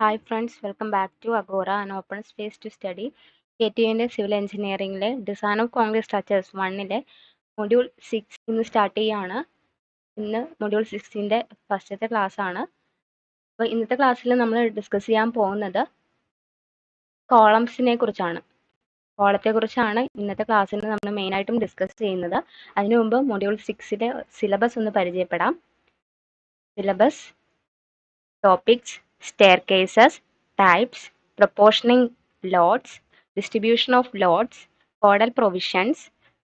Hi friends, welcome back to Agora, an open space to study KTUവിൻ്റെ civil എഞ്ചിനീയറിംഗിലെ design of concrete structures 1ലെ module 6 ഇന്ന് start ചെയ്യുകയാണ്. ഇന്ന് മൊഡ്യൂൾ 6ൻ്റെ ഫസ്റ്റത്തെ ക്ലാസ് ആണ്. അപ്പോൾ ഇന്നത്തെ ക്ലാസ്സിൽ നമ്മൾ ഡിസ്കസ് ചെയ്യാൻ പോകുന്നത് കോളംസിനെ കുറിച്ചാണ്. കോളത്തെക്കുറിച്ചാണ് ഇന്നത്തെ ക്ലാസ്സിൽ നമ്മൾ മെയിനായിട്ടും ഡിസ്കസ് ചെയ്യുന്നത്. അതിനു മുമ്പ് മൊഡ്യൂൾ 6ലെ സിലബസ് ഒന്ന് പരിചയപ്പെടാം. Syllabus topics, staircases, types, proportioning loads, distribution of loads, codal provisions,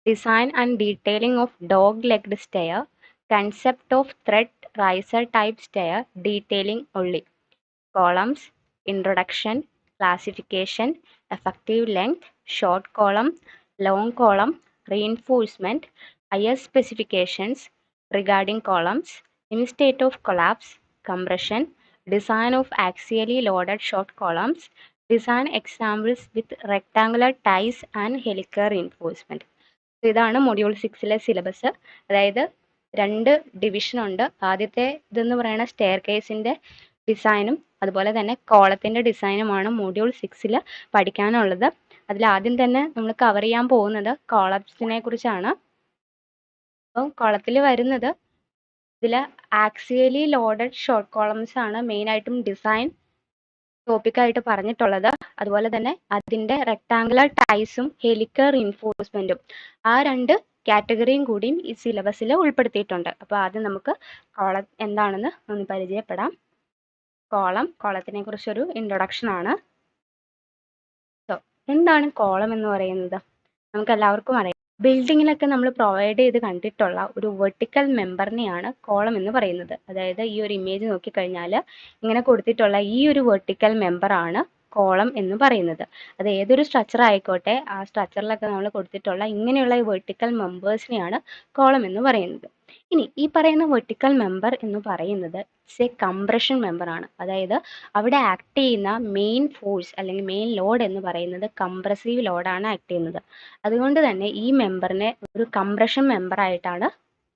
design and detailing of dog-legged stair, concept of thread riser type stair, detailing only, columns, introduction, classification, effective length, short column, long column, reinforcement, higher specifications regarding columns, in state of collapse, compression, design of axially loaded short columns, design examples with rectangular ties and helical reinforcement. ഇതാണ് module 6ലെ syllabus. അതായത് 2 division ഉണ്ട്. ആദ്യത്തെ ഇതെന്ന് പറയുന്ന stair കേസിൻ്റെ ഡിസൈനും അതുപോലെ തന്നെ കോളത്തിൻ്റെ ഡിസൈനുമാണ് മൊഡ്യൂൾ 6ൽ പഠിക്കാനുള്ളത്. അതിൽ ആദ്യം തന്നെ നമ്മൾ കവർ ചെയ്യാൻ പോകുന്നത് കോളംസിനെ കുറിച്ചാണ്. അപ്പം കോളത്തിൽ വരുന്നത് ഇതിൽ ആക്സിയലി ലോഡഡ് ഷോർട്ട് കോളംസ് ആണ് മെയിനായിട്ടും ഡിസൈൻ ടോപ്പിക്കായിട്ട് പറഞ്ഞിട്ടുള്ളത്. അതുപോലെ തന്നെ അതിൻ്റെ റെക്ടാങ്കുലർ ടൈസും ഹെലിക്കൽ റീൻഫോഴ്സ്മെൻറ്റും ആ 2 കാറ്റഗറിയും കൂടിയും ഈ സിലബസിൽ ഉൾപ്പെടുത്തിയിട്ടുണ്ട്. അപ്പോൾ ആദ്യം നമുക്ക് കോളം എന്താണെന്ന് ഒന്ന് പരിചയപ്പെടാം. കോളത്തിനെ കുറിച്ചൊരു ഇൻട്രൊഡക്ഷൻ ആണ്. എന്താണ് കോളം എന്ന് പറയുന്നത്? നമുക്ക് എല്ലാവർക്കും അറിയാം. ബിൽഡിങ്ങിലൊക്കെ നമ്മൾ പ്രൊവൈഡ് ചെയ്ത് കണ്ടിട്ടുള്ള ഒരു വെർട്ടിക്കൽ മെമ്പറിനെയാണ് കോളം എന്ന് പറയുന്നത്. അതായത് ഈ ഒരു ഇമേജ് നോക്കിക്കഴിഞ്ഞാൽ ഇങ്ങനെ കൊടുത്തിട്ടുള്ള ഈ ഒരു വെർട്ടിക്കൽ മെമ്പറാണ് കോളം എന്ന് പറയുന്നത്. അത് ഏതൊരു സ്ട്രക്ചർ ആയിക്കോട്ടെ, ആ സ്ട്രക്ചറിലൊക്കെ നമ്മൾ കൊടുത്തിട്ടുള്ള ഇങ്ങനെയുള്ള വെർട്ടിക്കൽ മെമ്പേഴ്സിനെയാണ് കോളം എന്ന് പറയുന്നത്. ഇനി ഈ പറയുന്ന വെർട്ടിക്കൽ മെമ്പർ എന്ന് പറയുന്നത് ഇറ്റ്സ് എ കംപ്രഷൻ മെമ്പർ ആണ്. അതായത് അവിടെ ആക്ട് ചെയ്യുന്ന മെയിൻ ഫോഴ്സ് അല്ലെങ്കിൽ മെയിൻ ലോഡ് എന്ന് പറയുന്നത് കംപ്രസീവ് ലോഡാണ് ആക്ട് ചെയ്യുന്നത്. അതുകൊണ്ട് തന്നെ ഈ മെമ്പറിനെ ഒരു കംപ്രഷൻ മെമ്പർ ആയിട്ടാണ്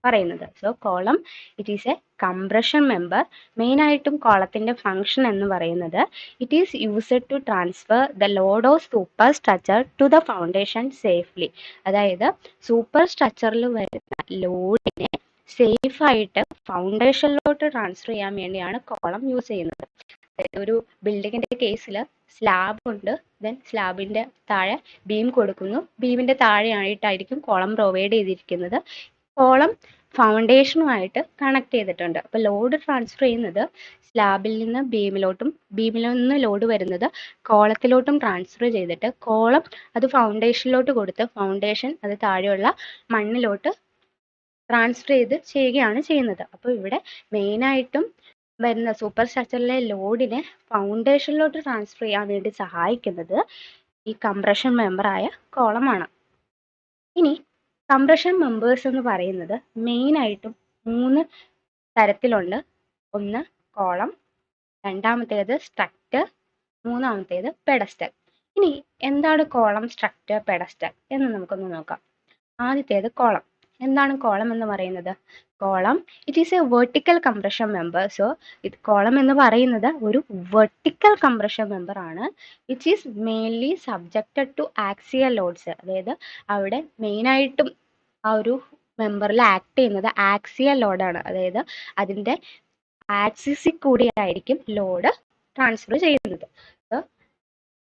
പറയുന്നത്. So column it is a compression member. മെയിനായിട്ടും കോളത്തിൻ്റെ ഫങ്ഷൻ എന്ന് പറയുന്നത് it is used to transfer the load of super structure to the foundation safely. അതായത് സൂപ്പർ സ്ട്രക്ചറിൽ വരുന്ന ലോഡിനെ സേഫായിട്ട് ഫൗണ്ടേഷനിലോട്ട് ട്രാൻസ്ഫർ ചെയ്യാൻ വേണ്ടിയാണ് കോളം യൂസ് ചെയ്യുന്നത്. ഒരു ബിൽഡിങ്ങിൻ്റെ കേസിൽ സ്ലാബ് ഉണ്ട്, ദെൻ സ്ലാബിൻ്റെ താഴെ ബീം കൊടുക്കുന്നു, ബീമിൻ്റെ താഴെയായിട്ടായിരിക്കും കോളം പ്രൊവൈഡ് ചെയ്തിരിക്കുന്നത്. കോളം ഫൗണ്ടേഷനുമായിട്ട് കണക്ട് ചെയ്തിട്ടുണ്ട്. അപ്പോൾ ലോഡ് ട്രാൻസ്ഫർ ചെയ്യുന്നത് സ്ലാബിൽ നിന്ന് ബീമിലോട്ടും ബീമിൽ നിന്ന് ലോഡ് വരുന്നത് കോളത്തിലോട്ടും ട്രാൻസ്ഫർ ചെയ്തിട്ട് കോളം അത് ഫൗണ്ടേഷനിലോട്ട് കൊടുത്ത് ഫൗണ്ടേഷൻ അത് താഴെയുള്ള മണ്ണിലോട്ട് ട്രാൻസ്ഫർ ചെയ്യുകയാണ് ചെയ്യുന്നത്. അപ്പോൾ ഇവിടെ മെയിനായിട്ടും വരുന്ന സൂപ്പർ സ്ട്രക്ചറിലെ ലോഡിനെ ഫൗണ്ടേഷനിലോട്ട് ട്രാൻസ്ഫർ ചെയ്യാൻ വേണ്ടി സഹായിക്കുന്നത് ഈ കംപ്രഷൻ മെമ്പറായ കോളമാണ്. ഇനി കംപ്രഷൻ മെമ്പേഴ്സ് എന്ന് പറയുന്നത് മെയിനായിട്ടും 3 തരത്തിലുണ്ട്. ഒന്ന് കോളം, രണ്ടാമത്തേത് സ്ട്രക്ചർ, മൂന്നാമത്തേത് പെഡസ്റ്റൽ. ഇനി എന്താണ് കോളം, സ്ട്രക്ചർ, പെഡസ്റ്റൽ എന്ന് നമുക്കൊന്ന് നോക്കാം. ആദ്യത്തേത് കോളം. എന്താണ് കോളം എന്ന് പറയുന്നത്? Column it is a vertical compression member. So ഇത് കോളം എന്ന് പറയുന്നത് ഒരു വെർട്ടിക്കൽ കംപ്രഷൻ മെമ്പർ ആണ്. Which is mainly subjected to axial loads. അതായത് അവിടെ മെയിനായിട്ടും ആ ഒരു മെമ്പറിൽ ആക്ട് ചെയ്യുന്നത് ആക്സിയൽ ലോഡാണ്. അതായത് അതിൻ്റെ ആക്സിസിൽ കൂടിയായിരിക്കും ലോഡ് ട്രാൻസ്ഫർ ചെയ്യുന്നത്.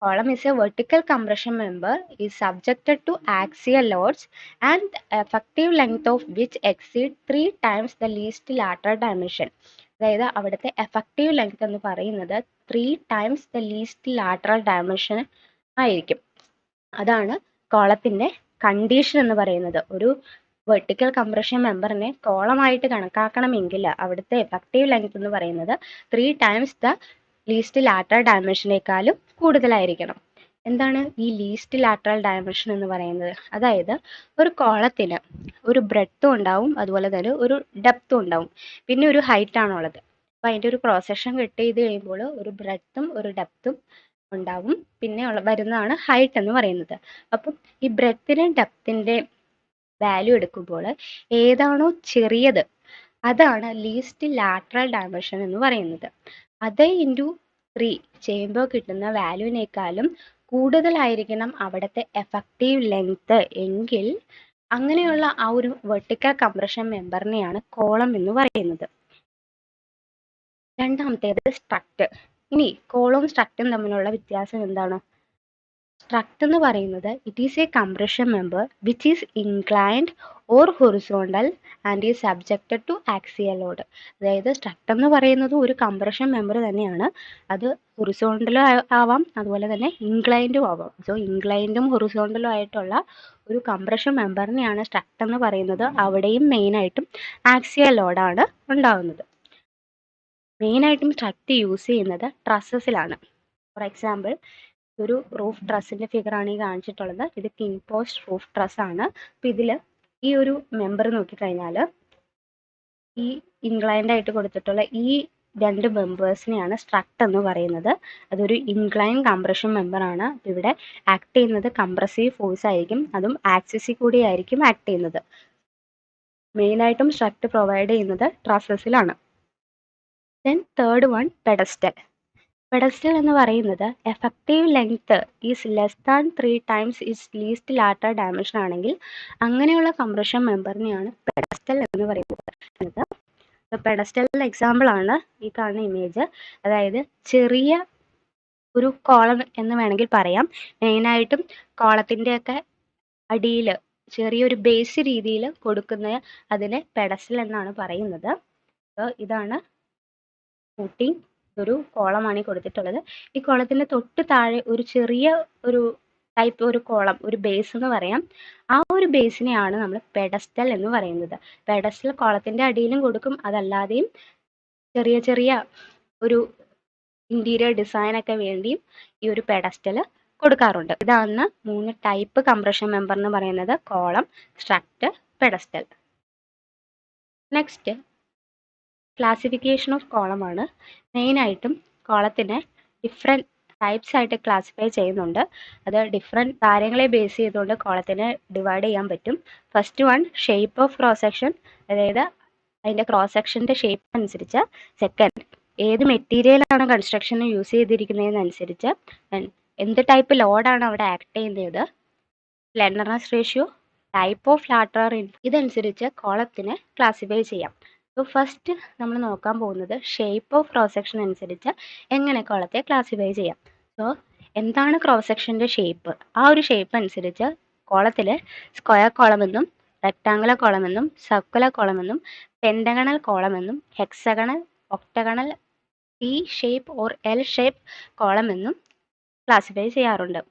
Column is a vertical compression member is subjected to axial loads and the effective length of which exceed 3 times the least lateral dimension. അതായത് അവിടുത്തെ എഫക്റ്റീവ് ലെങ്ത് എന്ന് പറയുന്നത് 3 times the least lateral dimension ആയിരിക്കും. അതാണ് കോളത്തിൻ്റെ condition എന്ന് പറയുന്നത്. ഒരു vertical compression മെമ്പറിനെ കോളമായിട്ട് കണക്കാക്കണമെങ്കിൽ അവിടുത്തെ എഫക്റ്റീവ് ലെങ്ത് എന്ന് പറയുന്നത് 3 times the ലീസ്റ്റ് ലാറ്ററൽ ഡയമെൻഷനേക്കാളും കൂടുതലായിരിക്കണം. എന്താണ് ഈ ലീസ്റ്റ് ലാറ്ററൽ ഡയമെൻഷൻ എന്ന് പറയുന്നത്? അതായത് ഒരു കോളത്തിന് ഒരു ബ്രെഡ്ത്തും ഉണ്ടാവും, അതുപോലെ തന്നെ ഒരു ഡെപ്തും ഉണ്ടാവും, പിന്നെ ഒരു ഹൈറ്റ് ആണുള്ളത്. അപ്പോൾ അതിൻ്റെ ഒരു ക്രോസ് സെക്ഷൻ കട്ട് ചെയ്ത് കഴിയുമ്പോൾ ഒരു ബ്രെഡ്ത്തും ഒരു ഡെപ്തും ഉണ്ടാവും, പിന്നെ വരുന്നതാണ് ഹൈറ്റ് എന്ന് പറയുന്നത്. അപ്പം ഈ ബ്രെഡ്ത്തിൻ്റെയും ഡെപ്തിൻ്റെയും വാല്യൂ എടുക്കുമ്പോൾ ഏതാണോ ചെറിയത് അതാണ് ലീസ്റ്റ് ലാറ്ററൽ ഡയമെൻഷൻ എന്ന് പറയുന്നത്. അത് ഇൻറ്റു 3 ചെയ്യുമ്പോൾ കിട്ടുന്ന വാല്യൂവിനേക്കാളും കൂടുതലായിരിക്കണം അവിടുത്തെ എഫക്റ്റീവ് ലെങ്ത് എങ്കിൽ അങ്ങനെയുള്ള ആ ഒരു വെർട്ടിക്കൽ കംപ്രഷൻ മെമ്പറിനെയാണ് കോളം എന്ന് പറയുന്നത്. രണ്ടാമത്തേത് സ്ട്രക്ട്. ഇനി കോളവും സ്ട്രക്റ്റും തമ്മിലുള്ള വ്യത്യാസം എന്താണ്? സ്ട്രക്ട് എന്ന് പറയുന്നത് it is a compression member which is inclined or horizontal and is subjected to axial load. അതായത് സ്ട്രക്ട് എന്ന് പറയുന്നത് ഒരു കംപ്രഷൻ മെമ്പർ തന്നെയാണ്. അത് ഹൊറിസോണ്ടലും ആവാം, അതുപോലെ തന്നെ ഇൻക്ലൈൻഡും ആവാം. സോ ഇൻക്ലൈൻഡും ഹൊറിസോണ്ടലും ആയിട്ടുള്ള ഒരു കംപ്രഷൻ മെമ്പറിനെയാണ് സ്ട്രക്ട് എന്ന് പറയുന്നത്. അവിടെയും മെയിനായിട്ടും ആക്സിയൽ ലോഡാണ് ഉണ്ടാകുന്നത്. മെയിനായിട്ടും സ്ട്രക്ട് യൂസ് ചെയ്യുന്നത് ട്രസ്സസിലാണ്. ഫോർ എക്സാമ്പിൾ, ഒരു റൂഫ് ട്രസ്സിന്റെ ഫിഗറാണ് ഈ കാണിച്ചിട്ടുള്ളത്. ഇത് കിങ് പോസ്റ്റ് റൂഫ് ട്രസ് ആണ്. അപ്പൊ ഇതിൽ ഈ ഒരു മെമ്പർ നോക്കിക്കഴിഞ്ഞാൽ ഈ ഇൻക്ലൈൻഡ് ആയിട്ട് കൊടുത്തിട്ടുള്ള ഈ രണ്ട് മെമ്പേഴ്സിനെയാണ് സ്ട്രക്ട് എന്ന് പറയുന്നത്. അതൊരു ഇൻക്ലൈൻ കംപ്രഷൻ മെമ്പർ ആണ്. ഇവിടെ ആക്ട് ചെയ്യുന്നത് കംപ്രസീവ് ഫോഴ്സ് ആയിരിക്കും, അതും ആക്സിസിൽ കൂടി ആയിരിക്കും ആക്ട് ചെയ്യുന്നത്. മെയിനായിട്ടും സ്ട്രക്ട് പ്രൊവൈഡ് ചെയ്യുന്നത് ട്രസ്സസിലാണ്. Then third one pedestal. Pedestal എന്ന് പറയുന്നത് effective length is less than 3 times is least lateral dimension ആണെങ്കിൽ അങ്ങനെയുള്ള കംപ്രഷൻ മെമ്പറിനെയാണ് പെഡസ്റ്റൽ എന്ന് പറയുന്നത്. പെഡസ്റ്റലിന്റെ എക്സാമ്പിൾ ആണ് ഈ കാണുന്ന ഇമേജ്. അതായത് ചെറിയ ഒരു കോളം എന്ന് വേണമെങ്കിൽ പറയാം. മെയിനായിട്ടും കോളത്തിൻ്റെയൊക്കെ അടിയിൽ ചെറിയൊരു ബേസ് രീതിയിൽ കൊടുക്കുന്ന അതിനെ പെഡസ്റ്റൽ എന്നാണ് പറയുന്നത്. അപ്പോൾ ഇതാണ് ഫൂട്ടിംഗ്. ഒരു കോളമാണ് ഈ കൊടുത്തിട്ടുള്ളത്. ഈ കോളത്തിന്റെ തൊട്ട് താഴെ ഒരു ചെറിയ ഒരു ടൈപ്പ് ഒരു കോളം, ഒരു ബേസ് എന്ന് പറയാം. ആ ഒരു ബേസിനെയാണ് നമ്മൾ പെഡസ്റ്റൽ എന്ന് പറയുന്നത്. പെഡസ്റ്റൽ കോളത്തിന്റെ അടിയിലും കൊടുക്കും, അതല്ലാതെയും ചെറിയ ചെറിയ ഒരു ഇന്റീരിയർ ഡിസൈൻ ഒക്കെ വേണ്ടിയും ഈ ഒരു പെഡസ്റ്റൽ കൊടുക്കാറുണ്ട്. ഇതാണ് 3 ടൈപ്പ് കംപ്രഷൻ മെമ്പർ എന്ന് പറയുന്നത്: column, struct, pedestal. Next classification of column ആണ്. മെയിനായിട്ടും കോളത്തിനെ ഡിഫറെൻറ്റ് ടൈപ്സ് ആയിട്ട് ക്ലാസിഫൈ ചെയ്യുന്നുണ്ട്. അത് ഡിഫറെൻറ്റ് കാര്യങ്ങളെ ബേസ് ചെയ്തുകൊണ്ട് കോളത്തിനെ ഡിവൈഡ് ചെയ്യാൻ പറ്റും. First one shape of cross section, അതായത് അതിൻ്റെ ക്രോസ് സെക്ഷൻ്റെ ഷേപ്പ് അനുസരിച്ച്. സെക്കൻഡ്, ഏത് മെറ്റീരിയലാണ് കൺസ്ട്രക്ഷന് യൂസ് ചെയ്തിരിക്കുന്നതിനനുസരിച്ച്. എന്ത് ടൈപ്പ് ലോഡാണ് അവിടെ ആക്ട് ചെയ്യുന്നത്. Slenderness ratio, type of lateral, ഇതനുസരിച്ച് കോളത്തിനെ ക്ലാസിഫൈ ചെയ്യാം. സോ ഫസ്റ്റ് നമ്മൾ നോക്കാൻ പോകുന്നത് ഷേപ്പ് ഓഫ് ക്രോസ് സെക്ഷൻ അനുസരിച്ച് എങ്ങനെ കോളത്തെ ക്ലാസിഫൈ ചെയ്യാം. സോ എന്താണ് ക്രോസ് സെക്ഷൻ്റെ ഷേപ്പ്? ആ ഒരു ഷേപ്പ് അനുസരിച്ച് കോളത്തിൽ സ്ക്വയർ കോളമെന്നും റെക്ടാങ്കുലർ കോളമെന്നും സർക്കുലർ കോളമെന്നും പെൻഡഗണൽ കോളമെന്നും hexagonal, octagonal, T shape or L shape കോളമെന്നും ക്ലാസിഫൈ ചെയ്യാറുണ്ട്.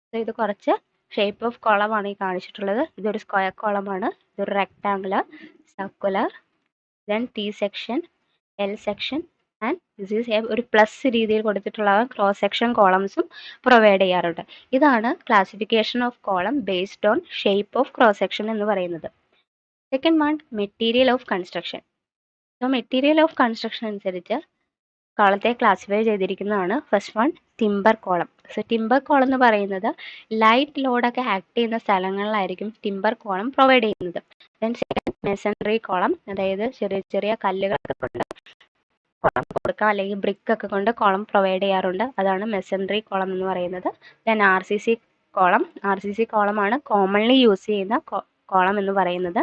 സോ ഇത് കുറച്ച് ഷേപ്പ് ഓഫ് കോളമാണ് ഈ കാണിച്ചിട്ടുള്ളത്. ഇതൊരു സ്ക്വയർ കോളമാണ്, ഇതൊരു rectangular, circular, then T section, L section and this is ഒരു പ്ലസ് രീതിയിൽ കൊടുത്തിട്ടുള്ള ക്രോസ് സെക്ഷൻ കോളംസും പ്രൊവൈഡ് ചെയ്യാറുണ്ട്. ഇതാണ് classification of column based on shape of cross section എന്ന് പറയുന്നത്. Second one material of construction. So material of construction അനുസരിച്ച് കോളത്തെ ക്ലാസിഫൈ ചെയ്തിരിക്കുന്നതാണ്. First one timber column. So timber column എന്ന് പറയുന്നത് ലൈറ്റ് ലോഡൊക്കെ ആക്ട് ചെയ്യുന്ന സ്ഥലങ്ങളിലായിരിക്കും ടിമ്പർ കോളം പ്രൊവൈഡ് ചെയ്യുന്നത്. ദെൻ സെക്കൻഡ് മെസൺറി കോളം, അതായത് ചെറിയ ചെറിയ കല്ലുകളൊക്കെ കൊണ്ട് കോളം കൊടുക്കാം, അല്ലെങ്കിൽ ബ്രിക്ക് ഒക്കെ കൊണ്ട് കോളം പ്രൊവൈഡ് ചെയ്യാറുണ്ട്. അതാണ് മെസൺറി കോളം എന്ന് പറയുന്നത്. Then RCC column. RCC കോളമാണ് കോമൺലി യൂസ് ചെയ്യുന്ന കോളം എന്ന് പറയുന്നത്.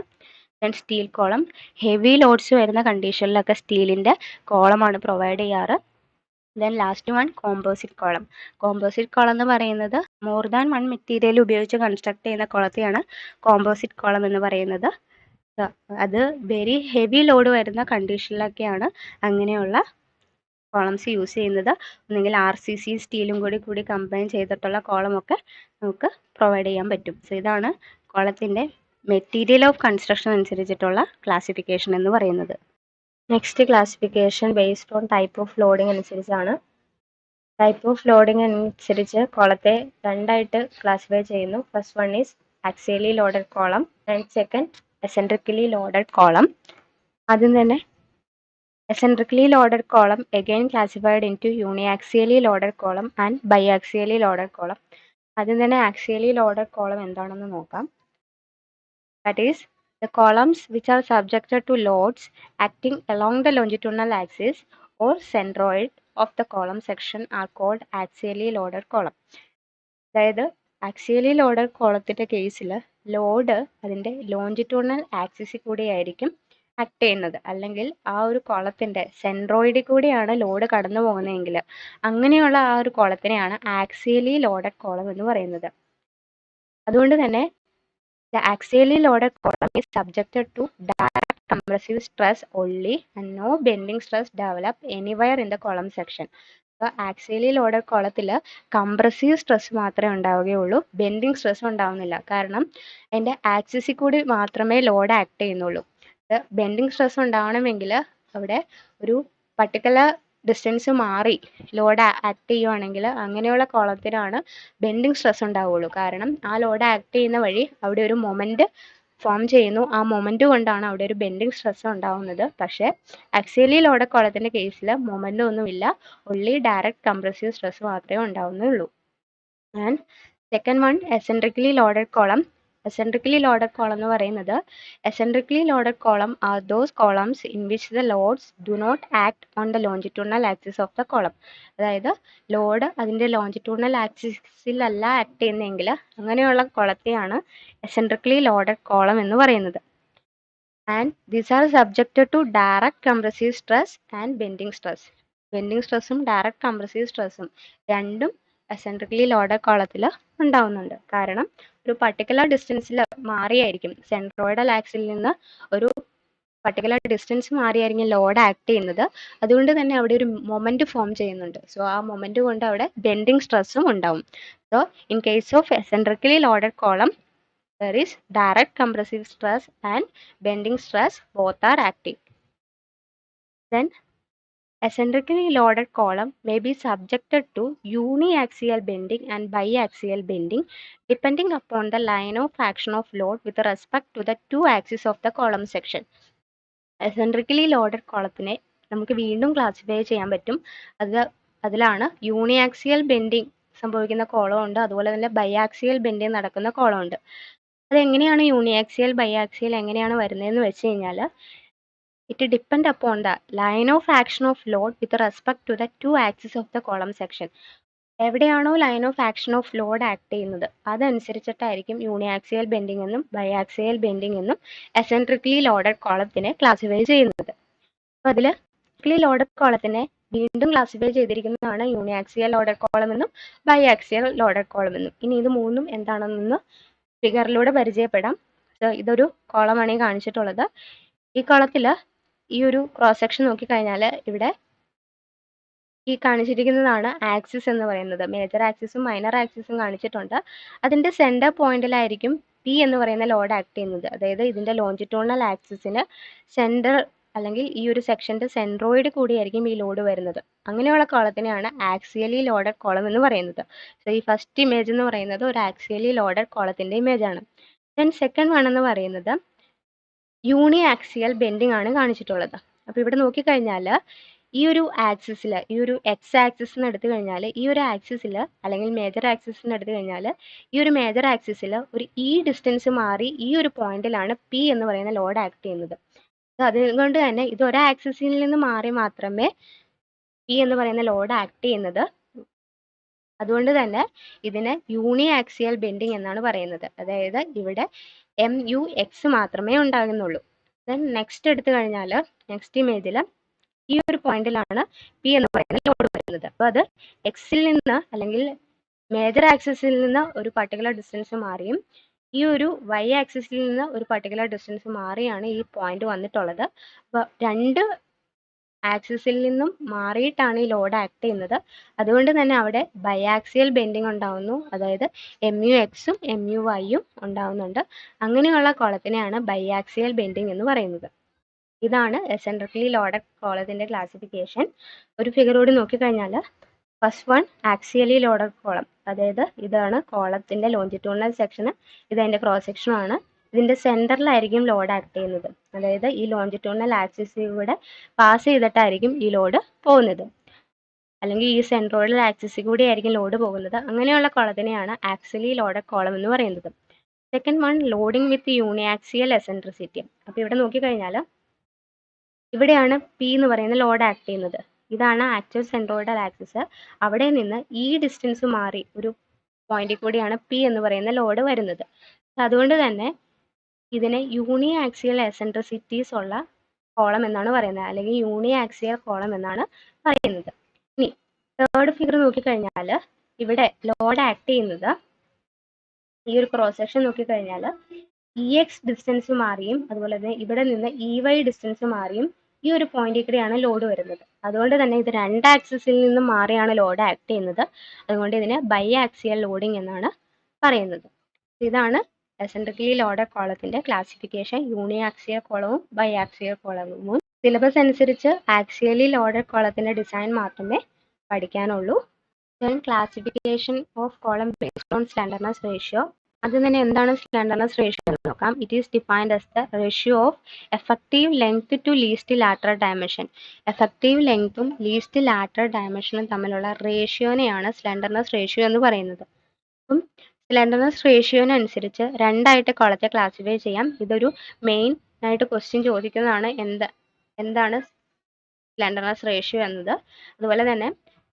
Then steel column. Heavy loads വരുന്ന കണ്ടീഷനിലൊക്കെ സ്റ്റീലിൻ്റെ കോളമാണ് പ്രൊവൈഡ് ചെയ്യാറ്. Then last one composite column. Composite column എന്ന് പറയുന്നത് മോർ ദാൻ വൺ മെറ്റീരിയൽ ഉപയോഗിച്ച് കൺസ്ട്രക്ട് ചെയ്യുന്ന കോളത്തെയാണ് കോമ്പോസിറ്റ് കോളം എന്ന് പറയുന്നത്. അത് വെരി ഹെവി ലോഡ് വരുന്ന കണ്ടീഷനിലൊക്കെയാണ് അങ്ങനെയുള്ള കോളംസ് യൂസ് ചെയ്യുന്നത്. ഒന്നെങ്കിൽ RCC സ്റ്റീലും കൂടി കമ്പൈൻ ചെയ്തിട്ടുള്ള കോളമൊക്കെ നമുക്ക് പ്രൊവൈഡ് ചെയ്യാൻ പറ്റും. സോ ഇതാണ് കോളത്തിൻ്റെ മെറ്റീരിയൽ ഓഫ് കൺസ്ട്രക്ഷൻ അനുസരിച്ചിട്ടുള്ള ക്ലാസിഫിക്കേഷൻ എന്ന് പറയുന്നത്. Next classification based on type of loading അനുസരിച്ചാണ്. ടൈപ്പ് ഓഫ് ലോഡിംഗ് അനുസരിച്ച് കോളത്തെ രണ്ടായിട്ട് ക്ലാസിഫൈ ചെയ്യുന്നു. First one is axially loaded column and second eccentrically loaded column. ആദ്യം തന്നെ eccentrically loaded column again classified into uniaxially loaded column and biaxially loaded column. ആദ്യം തന്നെ axially loaded column എന്താണെന്ന് നോക്കാം. That is the columns which are subjected to loads acting along the longitudinal axis or centroid of the column section are called axially loaded column. അതായത് axially loaded കോളത്തിന്റെ കേസിൽ load അതിന്റെ longitudinal ആക്സിസിൽ കൂടിയായിരിക്കും act ചെയ്യുന്നത്. അല്ലെങ്കിൽ ആ ഒരു കോളത്തിന്റെ സെൻട്രോയിഡിൽ കൂടിയാണ് ലോഡ് കടന്നു പോകുന്നതെങ്കിൽ അങ്ങനെയുള്ള ആ ഒരു കോളത്തിനെയാണ് ആക്സിയലി ലോഡഡ് കോളം എന്ന് പറയുന്നത്. അതുകൊണ്ട് തന്നെ the axially loaded column is subjected to direct compressive stress only and no bending stress develop anywhere in the column section. അപ്പോൾ ആക്സിയലി ലോഡഡ് കോളത്തിൽ കംപ്രസീവ് സ്ട്രെസ് മാത്രമേ ഉണ്ടാവുകയുള്ളൂ, ബെൻഡിങ് സ്ട്രെസ് ഉണ്ടാവുന്നില്ല. കാരണം അതിൻ്റെ ആക്സിസിൽ കൂടി മാത്രമേ ലോഡ് ആക്ട് ചെയ്യുന്നുള്ളൂ. ബെൻഡിങ് സ്ട്രെസ് ഉണ്ടാവണമെങ്കിൽ അവിടെ ഒരു പർട്ടിക്കുലർ ഡിസ്റ്റൻസ് മാറി ലോഡ് ആക്ട് ചെയ്യുവാണെങ്കിൽ അങ്ങനെയുള്ള കോളത്തിനാണ് ബെൻഡിങ് സ്ട്രെസ് ഉണ്ടാവുള്ളൂ. കാരണം ആ ലോഡ് ആക്ട് ചെയ്യുന്ന വഴി അവിടെ ഒരു മൊമെന്റ് ഫോം ചെയ്യുന്നു, ആ മൊമെന്റ് കൊണ്ടാണ് അവിടെ ഒരു ബെൻഡിങ് സ്ട്രെസ് ഉണ്ടാവുന്നത്. പക്ഷേ ആക്സിയലി ലോഡഡ് കോളത്തിന്റെ കേസിൽ മൊമെന്റ് ഒന്നുമില്ല, ഒൺലി ഡയറക്റ്റ് കംപ്രസീവ് സ്ട്രെസ് മാത്രമേ ഉണ്ടാവുന്നുള്ളൂ. And second one, eccentrically loaded column. Eccentrically loaded column എന്ന് പറയുന്നത്, eccentrically loaded column are those columns in which the loads do not act on the longitudinal axis of the column. അതായത് load അതിൻ്റെ longitudinal ആക്സിസിലല്ല act ചെയ്യുന്നതെങ്കിൽ അങ്ങനെയുള്ള കോളത്തെയാണ് eccentrically loaded column എന്ന് പറയുന്നത്. And these are subjected to direct compressive stress and bending stress. Bending സ്ട്രെസ്സും direct compressive സ്ട്രെസ്സും രണ്ടും എസെൻട്രിക്കലി ലോഡഡ് കോളത്തിൽ ഉണ്ടാവുന്നുണ്ട്. കാരണം ഒരു പർട്ടിക്കുലർ ഡിസ്റ്റൻസിൽ മാറിയായിരിക്കും, സെൻട്രോയിഡൽ ആക്സിൽ നിന്ന് ഒരു പർട്ടിക്കുലർ ഡിസ്റ്റൻസ് മാറിയായിരിക്കും ലോഡ് ആക്ട് ചെയ്യുന്നത്. അതുകൊണ്ട് തന്നെ അവിടെ ഒരു മൊമെന്റ് ഫോം ചെയ്യുന്നുണ്ട്. സോ ആ മൊമെന്റ് കൊണ്ട് അവിടെ ബെൻഡിങ് സ്ട്രെസ്സും ഉണ്ടാവും. So in case of eccentrically loaded column there is direct compressive stress and bending stress, both are acting. Then eccentrically loaded column may be subjected to uniaxial bending and biaxial bending depending upon the line of action of load with respect to the two axes of the column section. Eccentrically loaded കോളത്തിനെ നമുക്ക് വീണ്ടും classify ചെയ്യാൻ പറ്റും. അതിലാണ് യൂണിയാക്സിയൽ bending സംഭവിക്കുന്ന column ഉണ്ട്, അതുപോലെ തന്നെ biaxial bending നടക്കുന്ന കോളം ഉണ്ട്. അതെങ്ങനെയാണ് യൂണിയാക്സിയൽ ബൈആക്സിയൽ എങ്ങനെയാണ് വരുന്നതെന്ന് വെച്ച് കഴിഞ്ഞാൽ, it depend upon the line of action of load with respect to the two axis of the column section. എവിടെയാണോ line of action of load act ചെയ്യുന്നത് അതനുസരിച്ചിട്ടായിരിക്കും യൂണിയാക്സിയൽ ബെൻഡിങ് എന്നും ബൈആക്സിയൽ ബെൻഡിങ് എന്നും എസെൻട്രിക്കലി ലോഡഡ് കോളത്തിനെ ക്ലാസിഫൈ ചെയ്യുന്നത്. അപ്പോൾ അതിൽ എസെൻട്രിക്കലി ലോഡഡ് കോളത്തിനെ വീണ്ടും classify ചെയ്തിരിക്കുന്നതാണ് യൂണിയാക്സിയൽ loaded column എന്നും ബൈആക്സിയൽ ലോഡഡ് കോളം എന്നും. ഇനി ഇത് മൂന്നും എന്താണെന്ന് ഫിഗറിലൂടെ പരിചയപ്പെടാം. ഇതൊരു കോളമാണ് ഈ കാണിച്ചിട്ടുള്ളത്. ഈ കോളത്തിൽ ഈ ഒരു ക്രോസ് സെക്ഷൻ നോക്കിക്കഴിഞ്ഞാൽ ഇവിടെ ഈ കാണിച്ചിരിക്കുന്നതാണ് ആക്സിസ് എന്ന് പറയുന്നത്. മേജർ ആക്സിസും മൈനർ ആക്സിസും കാണിച്ചിട്ടുണ്ട്. അതിൻ്റെ സെൻറ്റർ പോയിന്റിലായിരിക്കും പി എന്ന് പറയുന്ന ലോഡ് ആക്ട് ചെയ്യുന്നത്. അതായത് ഇതിൻ്റെ ലോഞ്ചിറ്റ്യൂണൽ ആക്സിസിന് സെൻറ്റർ അല്ലെങ്കിൽ ഈ ഒരു സെക്ഷൻ്റെ സെൻട്രോയിഡ് കൂടിയായിരിക്കും ഈ ലോഡ് വരുന്നത്. അങ്ങനെയുള്ള കോളത്തിനെയാണ് ആക്സിയലി ലോഡഡ് കോളം എന്ന് പറയുന്നത്. സോ ഈ ഫസ്റ്റ് ഇമേജ് എന്ന് പറയുന്നത് ഒരു ആക്സിയലി ലോഡഡ് കോളത്തിൻ്റെ ഇമേജ് ആണ്. ദെൻ സെക്കൻഡ് വൺ എന്ന് പറയുന്നത് യൂണി ആക്സിയൽ ബെൻഡിങ് ആണ് കാണിച്ചിട്ടുള്ളത്. അപ്പോൾ ഇവിടെ നോക്കിക്കഴിഞ്ഞാൽ ഈ ഒരു ആക്സിസിൽ, ഈ ഒരു എക്സ് ആക്സിസിന് എടുത്തു കഴിഞ്ഞാൽ, ഈ ഒരു ആക്സിസിൽ അല്ലെങ്കിൽ മേജർ ആക്സിസിന് എടുത്തു കഴിഞ്ഞാൽ ഈ ഒരു മേജർ ആക്സിസിൽ ഒരു ഡിസ്റ്റൻസ് മാറി ഈ ഒരു പോയിന്റിലാണ് പി എന്ന് പറയുന്ന ലോഡ് ആക്ട് ചെയ്യുന്നത്. അതുകൊണ്ട് തന്നെ ഇത് ഒരു ആക്സിസിൽ നിന്ന് മാറി മാത്രമേ പി എന്ന് പറയുന്ന ലോഡ് ആക്ട് ചെയ്യുന്നത്. അതുകൊണ്ട് തന്നെ ഇതിനെ യൂണി ആക്സിയൽ ബെൻഡിങ് എന്നാണ് പറയുന്നത്. അതായത് ഇവിടെ MUX മാത്രമേ ഉണ്ടാകുന്നുള്ളൂ. ദെൻ നെക്സ്റ്റ് എടുത്തു കഴിഞ്ഞാൽ നെക്സ്റ്റ് ഇമേജിൽ ഈ ഒരു പോയിന്റിലാണ് പി എന്ന് പറയുന്ന ലോഡ് വരുന്നത്. അപ്പോൾ അത് എക്സിൽ നിന്ന് അല്ലെങ്കിൽ മേജർ ആക്സിസിൽ നിന്ന് ഒരു പർട്ടിക്കുലർ ഡിസ്റ്റൻസ് മാറിയും ഈ ഒരു വൈ ആക്സിസിൽ നിന്ന് ഒരു പർട്ടിക്കുലർ ഡിസ്റ്റൻസ് മാറിയാണ് ഈ പോയിന്റ് വന്നിട്ടുള്ളത്. അപ്പോൾ രണ്ട് ആക്സിസിൽ നിന്നും മാറിയിട്ടാണ് ഈ ലോഡ് ആക്ട് ചെയ്യുന്നത്. അതുകൊണ്ട് തന്നെ അവിടെ ബൈആക്സിയൽ ബെൻഡിങ് ഉണ്ടാവുന്നു. അതായത് MUXും MUYയും ഉണ്ടാവുന്നുണ്ട്. അങ്ങനെയുള്ള കോളത്തിനെയാണ് ബൈആക്സിയൽ ബെൻഡിങ് എന്ന് പറയുന്നത്. ഇതാണ് എസെൻട്രിക്കലി ലോഡഡ് കോളത്തിൻ്റെ ക്ലാസിഫിക്കേഷൻ. ഒരു ഫിഗറോട് നോക്കിക്കഴിഞ്ഞാൽ first one axially loaded column. അതായത് ഇതാണ് കോളത്തിൻ്റെ ലോഞ്ചിറ്റ്യൂണൽ സെക്ഷന്, ഇതതിൻ്റെ ക്രോസ് സെക്ഷനുമാണ്. ഇതിൻ്റെ സെൻറ്ററിലായിരിക്കും ലോഡ് ആക്ട് ചെയ്യുന്നത്. അതായത് ഈ ലോഞ്ചിറ്റ്യൂണൽ ആക്സിസിലൂടെ പാസ് ചെയ്തിട്ടായിരിക്കും ഈ ലോഡ് പോകുന്നത്, അല്ലെങ്കിൽ ഈ സെൻട്രോയിഡൽ ആക്സിസിൽ കൂടി ആയിരിക്കും ലോഡ് പോകുന്നത്. അങ്ങനെയുള്ള കോളത്തിനെയാണ് ആക്സിയലി ലോഡഡ് കോളം എന്ന് പറയുന്നത്. സെക്കൻഡ് വൺ ലോഡിംഗ് വിത്ത് യൂണിയാക്സിയൽ എസെൻട്രിസിറ്റി. അപ്പോൾ ഇവിടെ നോക്കിക്കഴിഞ്ഞാൽ ഇവിടെയാണ് പി എന്ന് പറയുന്ന ലോഡ് ആക്ട് ചെയ്യുന്നത്. ഇതാണ് ആക്ച്വൽ സെൻട്രോയിഡൽ ആക്സിസ്. അവിടെ നിന്ന് ഈ ഡിസ്റ്റൻസ് മാറി ഒരു പോയിന്റിൽ കൂടിയാണ് പി എന്ന് പറയുന്ന ലോഡ് വരുന്നത്. അതുകൊണ്ട് തന്നെ ഇതിനെ യൂണി ആക്സിയൽ എസെൻട്രിസിറ്റീസ് ഉള്ള കോളം എന്നാണ് പറയുന്നത്, അല്ലെങ്കിൽ യൂണി ആക്സിയൽ കോളം എന്നാണ് പറയുന്നത്. ഇനി തേർഡ് ഫിഗർ നോക്കിക്കഴിഞ്ഞാൽ ഇവിടെ ലോഡ് ആക്ട് ചെയ്യുന്നത് ഈ ഒരു ക്രോസ് സെക്ഷൻ നോക്കിക്കഴിഞ്ഞാൽ ഇ എക്സ് ഡിസ്റ്റൻസ് മാറിയും അതുപോലെ തന്നെ ഇവിടെ നിന്ന് ഇ വൈ ഡിസ്റ്റൻസ് മാറിയും ഈ ഒരു പോയിന്റിൽ കൂടെയാണ് ലോഡ് വരുന്നത്. അതുകൊണ്ട് തന്നെ ഇത് രണ്ട് ആക്സിസിൽ നിന്നും മാറിയാണ് ലോഡ് ആക്ട് ചെയ്യുന്നത്. അതുകൊണ്ട് ഇതിനെ ബൈ ആക്സിയൽ ലോഡിംഗ് എന്നാണ് പറയുന്നത്. ഇതാണ് എസെൻട്രിക്കലി ലോഡഡ് കോളത്തിന്റെ ക്ലാസിഫിക്കേഷൻ, യൂണി ആക്സിയൽ കോളവും ബൈ ആക്സിയൽ കോളവും. സിലബസ് അനുസരിച്ച് ആക്സിയലി ലോഡഡ് കോളത്തിന്റെ ഡിസൈൻ മാത്രമേ പഠിക്കാനുള്ളൂ. Then classification of column based on slenderness ratio. ആദ്യം തന്നെ എന്താണ് സ്ലെൻഡർനെസ് റേഷ്യോ എന്ന് നോക്കാം. It is defined as the ratio of effective length to least lateral dimension. Effective ലെങ്ത്തും ലീസ്റ്റ് ലാറ്ററൽ ഡയമെൻഷനും തമ്മിലുള്ള റേഷ്യോനെയാണ് സ്ലെൻഡർനെസ് റേഷ്യോ എന്ന് പറയുന്നത്. അപ്പം സ്ലെൻഡർനെസ് റേഷ്യോനനുസരിച്ച് രണ്ടായിട്ട് കോളത്തെ ക്ലാസിഫൈ ചെയ്യാം. ഇതൊരു മെയിൻ ആയിട്ട് ക്വസ്റ്റ്യൻ ചോദിക്കുന്നതാണ്, എന്താണ് സ്ലെൻഡർനെസ് റേഷ്യോ എന്നത്. അതുപോലെ തന്നെ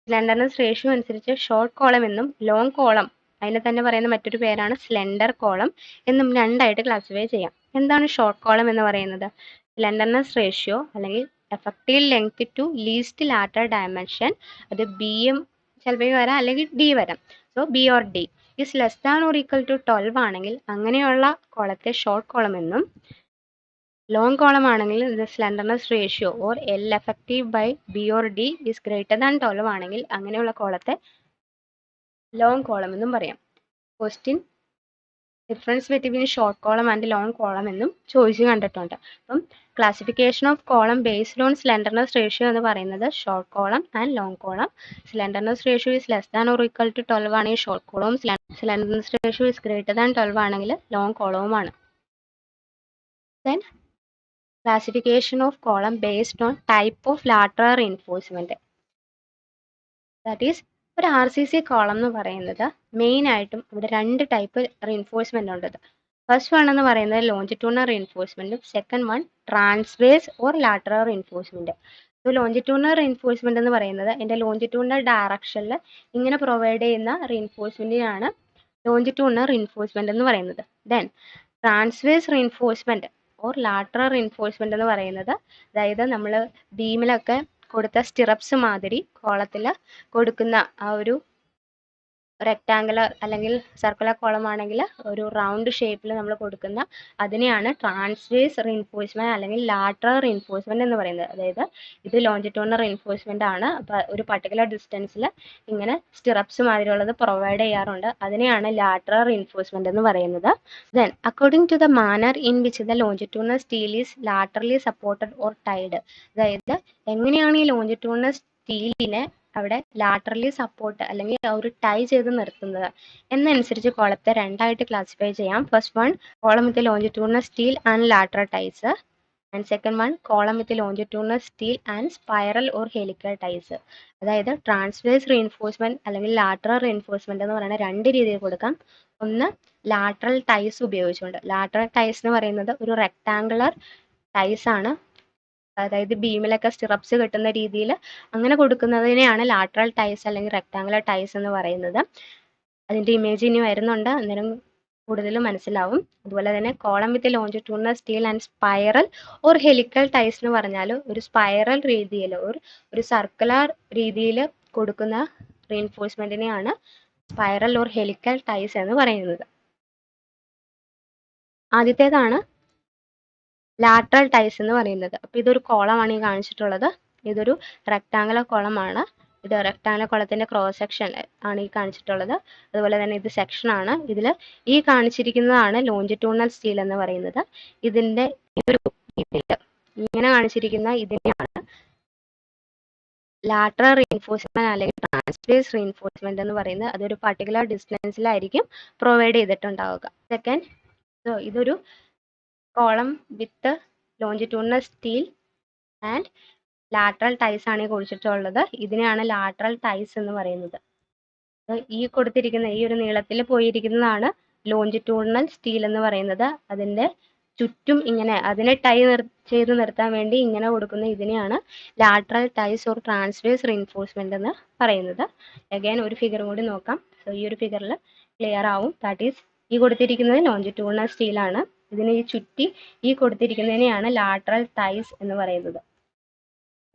സ്ലെൻഡർനെസ് റേഷ്യോ അനുസരിച്ച് ഷോർട്ട് കോളം എന്നും ലോങ് കോളം, അതിനെ തന്നെ പറയുന്ന മറ്റൊരു പേരാണ് സ്ലെൻഡർ കോളം എന്നും രണ്ടായിട്ട് ക്ലാസിഫൈ ചെയ്യാം. എന്താണ് ഷോർട്ട് കോളം എന്ന് പറയുന്നത്? സ്ലെൻഡർനെസ് റേഷ്യോ അല്ലെങ്കിൽ effective length to least lateral dimension, അത് ബി എം ചിലപ്പോൾ വരാം അല്ലെങ്കിൽ ഡി വരാം. So B or D is less than or equal to 12 ആണെങ്കിൽ അങ്ങനെയുള്ള കോളത്തെ ഷോർട്ട് കോളം എന്നും, ലോങ് കോളം ആണെങ്കിൽ ഇത് slenderness ratio or L effective by B or D is greater than 12 ആണെങ്കിൽ അങ്ങനെയുള്ള കോളത്തെ ലോങ് കോളം എന്നും പറയാം. Question difference between short column and long column എന്നും ചോദിച്ചു കണ്ടിട്ടുണ്ട്. അപ്പം classification of column based on slenderness ratio എന്ന് പറയുന്നത് short column and long column. Slenderness ratio is less than or equal to 12 ആണെങ്കിൽ ഷോർട്ട് കോളവും, slenderness ratio is greater than 12 ആണെങ്കിൽ long കോളവുമാണ്. Then classification of column based on type of lateral reinforcement. That is, ഒരു R C C column എന്ന് പറയുന്നത് main ആയിട്ടും ഇവിടെ രണ്ട് ടൈപ്പ് റീൻഫോഴ്സ്മെന്റ് ഉള്ളത്. ഫസ്റ്റ് വൺ എന്ന് പറയുന്നത് ലോഞ്ചിറ്റ്യൂണൽ റീൻഫോഴ്സ്മെന്റും second one transverse or lateral reinforcement. Longitudinal reinforcement എന്ന് പറയുന്നത് എൻ്റെ ലോഞ്ചിറ്റ്യൂണൽ ഡയറക്ഷനിൽ ഇങ്ങനെ പ്രൊവൈഡ് ചെയ്യുന്ന റീൻഫോഴ്സ്മെന്റിനാണ് ലോഞ്ചിറ്റ്യൂണൽ റീൻഫോഴ്സ്മെന്റ് എന്ന് പറയുന്നത്. Then transverse reinforcement or lateral reinforcement എന്ന് പറയുന്നത്, അതായത് നമ്മൾ ബീമിലൊക്കെ കൊടുത്ത സ്റ്റിറപ്സ് മാതിരി കോളത്തിൽ കൊടുക്കുന്ന ആ ഒരു റെക്ടാങ്കുലർ അല്ലെങ്കിൽ സർക്കുലർ കോളം ആണെങ്കിൽ ഒരു റൗണ്ട് ഷേപ്പിൽ നമ്മൾ കൊടുക്കുന്ന അതിനെയാണ് ട്രാൻസ്വേഴ്സ് റീൻഫോഴ്സ്മെന്റ് അല്ലെങ്കിൽ ലാറ്ററൽ റീൻഫോഴ്സ്മെന്റ് എന്ന് പറയുന്നത്. അതായത് ഇത് ലോഞ്ചിറ്റ്യൂണൽ റീൻഫോഴ്സ്മെന്റ് ആണ്. അപ്പോൾ ഒരു പർട്ടിക്കുലർ ഡിസ്റ്റൻസിൽ ഇങ്ങനെ സ്റ്റിറപ്സ് മാതിരിയുള്ളത് പ്രൊവൈഡ് ചെയ്യാറുണ്ട്. അതിനെയാണ് ലാറ്ററൽ റീൻഫോഴ്സ്മെന്റ് എന്ന് പറയുന്നത്. Then according to the manner in which the longitudinal steel is laterally supported or tied, അതായത് എങ്ങനെയാണ് ഈ ലോഞ്ചിറ്റ്യൂണൽ സ്റ്റീലിനെ അവിടെ ലാറ്ററലി സപ്പോർട്ട് അല്ലെങ്കിൽ ഒരു ടൈ ചെയ്ത് നിർത്തുന്നത് എന്നനുസരിച്ച് കോളത്തെ രണ്ടായിട്ട് ക്ലാസിഫൈ ചെയ്യാം. First one column with longitudinal steel and lateral ties, and second one column with longitudinal steel and spiral or helical ties. അതായത് ട്രാൻസ്വേഴ്സ് റീൻഫോഴ്സ്മെന്റ് അല്ലെങ്കിൽ ലാറ്ററൽ റീൻഫോഴ്സ്മെന്റ് എന്ന് പറയുന്ന രണ്ട് രീതിയിൽ കൊടുക്കാം. ഒന്ന് ലാറ്ററൽ ടൈസ് ഉപയോഗിച്ചുകൊണ്ട്. ലാറ്ററൽ ടൈസ് എന്ന് പറയുന്നത് ഒരു റെക്ടാങ്കുലർ ടൈസ് ആണ്, അതായത് ബീമിലൊക്കെ സ്റ്റിറപ്സ് കിട്ടുന്ന രീതിയിൽ അങ്ങനെ കൊടുക്കുന്നതിനെയാണ് ലാറ്ററൽ ടൈസ് അല്ലെങ്കിൽ റെക്ടാങ്കുലർ ടൈസ് എന്ന് പറയുന്നത്. അതിൻ്റെ ഇമേജ് ഇനി വരുന്നുണ്ട്, അന്നേരം കൂടുതൽ മനസ്സിലാവും. അതുപോലെ തന്നെ column with longitudinal steel and spiral or helical ties എന്ന് പറഞ്ഞാൽ ഒരു സ്പൈറൽ രീതിയിൽ ഒരു സർക്കുലർ രീതിയിൽ കൊടുക്കുന്ന റീൻഫോഴ്സ്മെന്റിനെയാണ് സ്പൈറൽ ഓർ ഹെലിക്കൽ ടൈസ് എന്ന് പറയുന്നത്. ആദ്യത്തേതാണ് ലാറ്ററൽ ടൈസ് എന്ന് പറയുന്നത്. അപ്പോൾ ഇതൊരു കോളമാണ് ഈ കാണിച്ചിട്ടുള്ളത്. ഇതൊരു റെക്ടാങ്കുലർ കോളമാണ്. ഇത് റെക്ടാങ്കുലർ കോളത്തിന്റെ ക്രോസ് സെക്ഷൻ ആണ് ഈ കാണിച്ചിട്ടുള്ളത്. അതുപോലെ തന്നെ ഇത് സെക്ഷൻ ആണ്. ഇതിൽ ഈ കാണിച്ചിരിക്കുന്നതാണ് ലോഞ്ചിറ്റ്യൂണൽ സ്റ്റീൽ എന്ന് പറയുന്നത്. ഇതിന്റെ ഒരു ഇങ്ങനെ കാണിച്ചിരിക്കുന്ന ഇതിനെയാണ് ലാറ്ററൽ റീൻഫോഴ്സ്മെന്റ് അല്ലെങ്കിൽ ട്രാൻസ്വേഴ്സ് റീൻഫോഴ്സ്മെന്റ് എന്ന് പറയുന്നത്. അതൊരു പർട്ടിക്കുലർ ഡിസ്റ്റൻസിലായിരിക്കും പ്രൊവൈഡ് ചെയ്തിട്ടുണ്ടാവുക. സെക്കൻഡ്, ഇതൊരു column with longitudinal steel and lateral ties ആണ് കുറിച്ചിട്ടുള്ളത്. ഇതിനെയാണ് ലാറ്ററൽ ടൈസ് എന്ന് പറയുന്നത്. ഈ കൊടുത്തിരിക്കുന്ന ഈ ഒരു നീളത്തിൽ പോയിരിക്കുന്നതാണ് ലോഞ്ചിറ്റ്യൂണൽ സ്റ്റീൽ എന്ന് പറയുന്നത്. അതിൻ്റെ ചുറ്റും ഇങ്ങനെ അതിനെ ടൈ ചെയ്ത് നിർത്താൻ വേണ്ടി ഇങ്ങനെ കൊടുക്കുന്ന ഇതിനെയാണ് lateral ties or transverse reinforcement എന്ന് പറയുന്നത്. അഗൈൻ ഒരു ഫിഗർ കൂടി നോക്കാം. സോ ഈ ഒരു ഫിഗറിൽ ക്ലിയർ ആവും. ദാറ്റ് ഈസ് ഈ കൊടുത്തിരിക്കുന്നത് ലോഞ്ചിറ്റ്യൂഡിനൽ സ്റ്റീലാണ്. ഇതിനെ ഈ ചുറ്റി ഈ കൊടുത്തിരിക്കുന്നതിനെയാണ് ലാറ്ററൽ ടൈസ് എന്ന് പറയുന്നത്,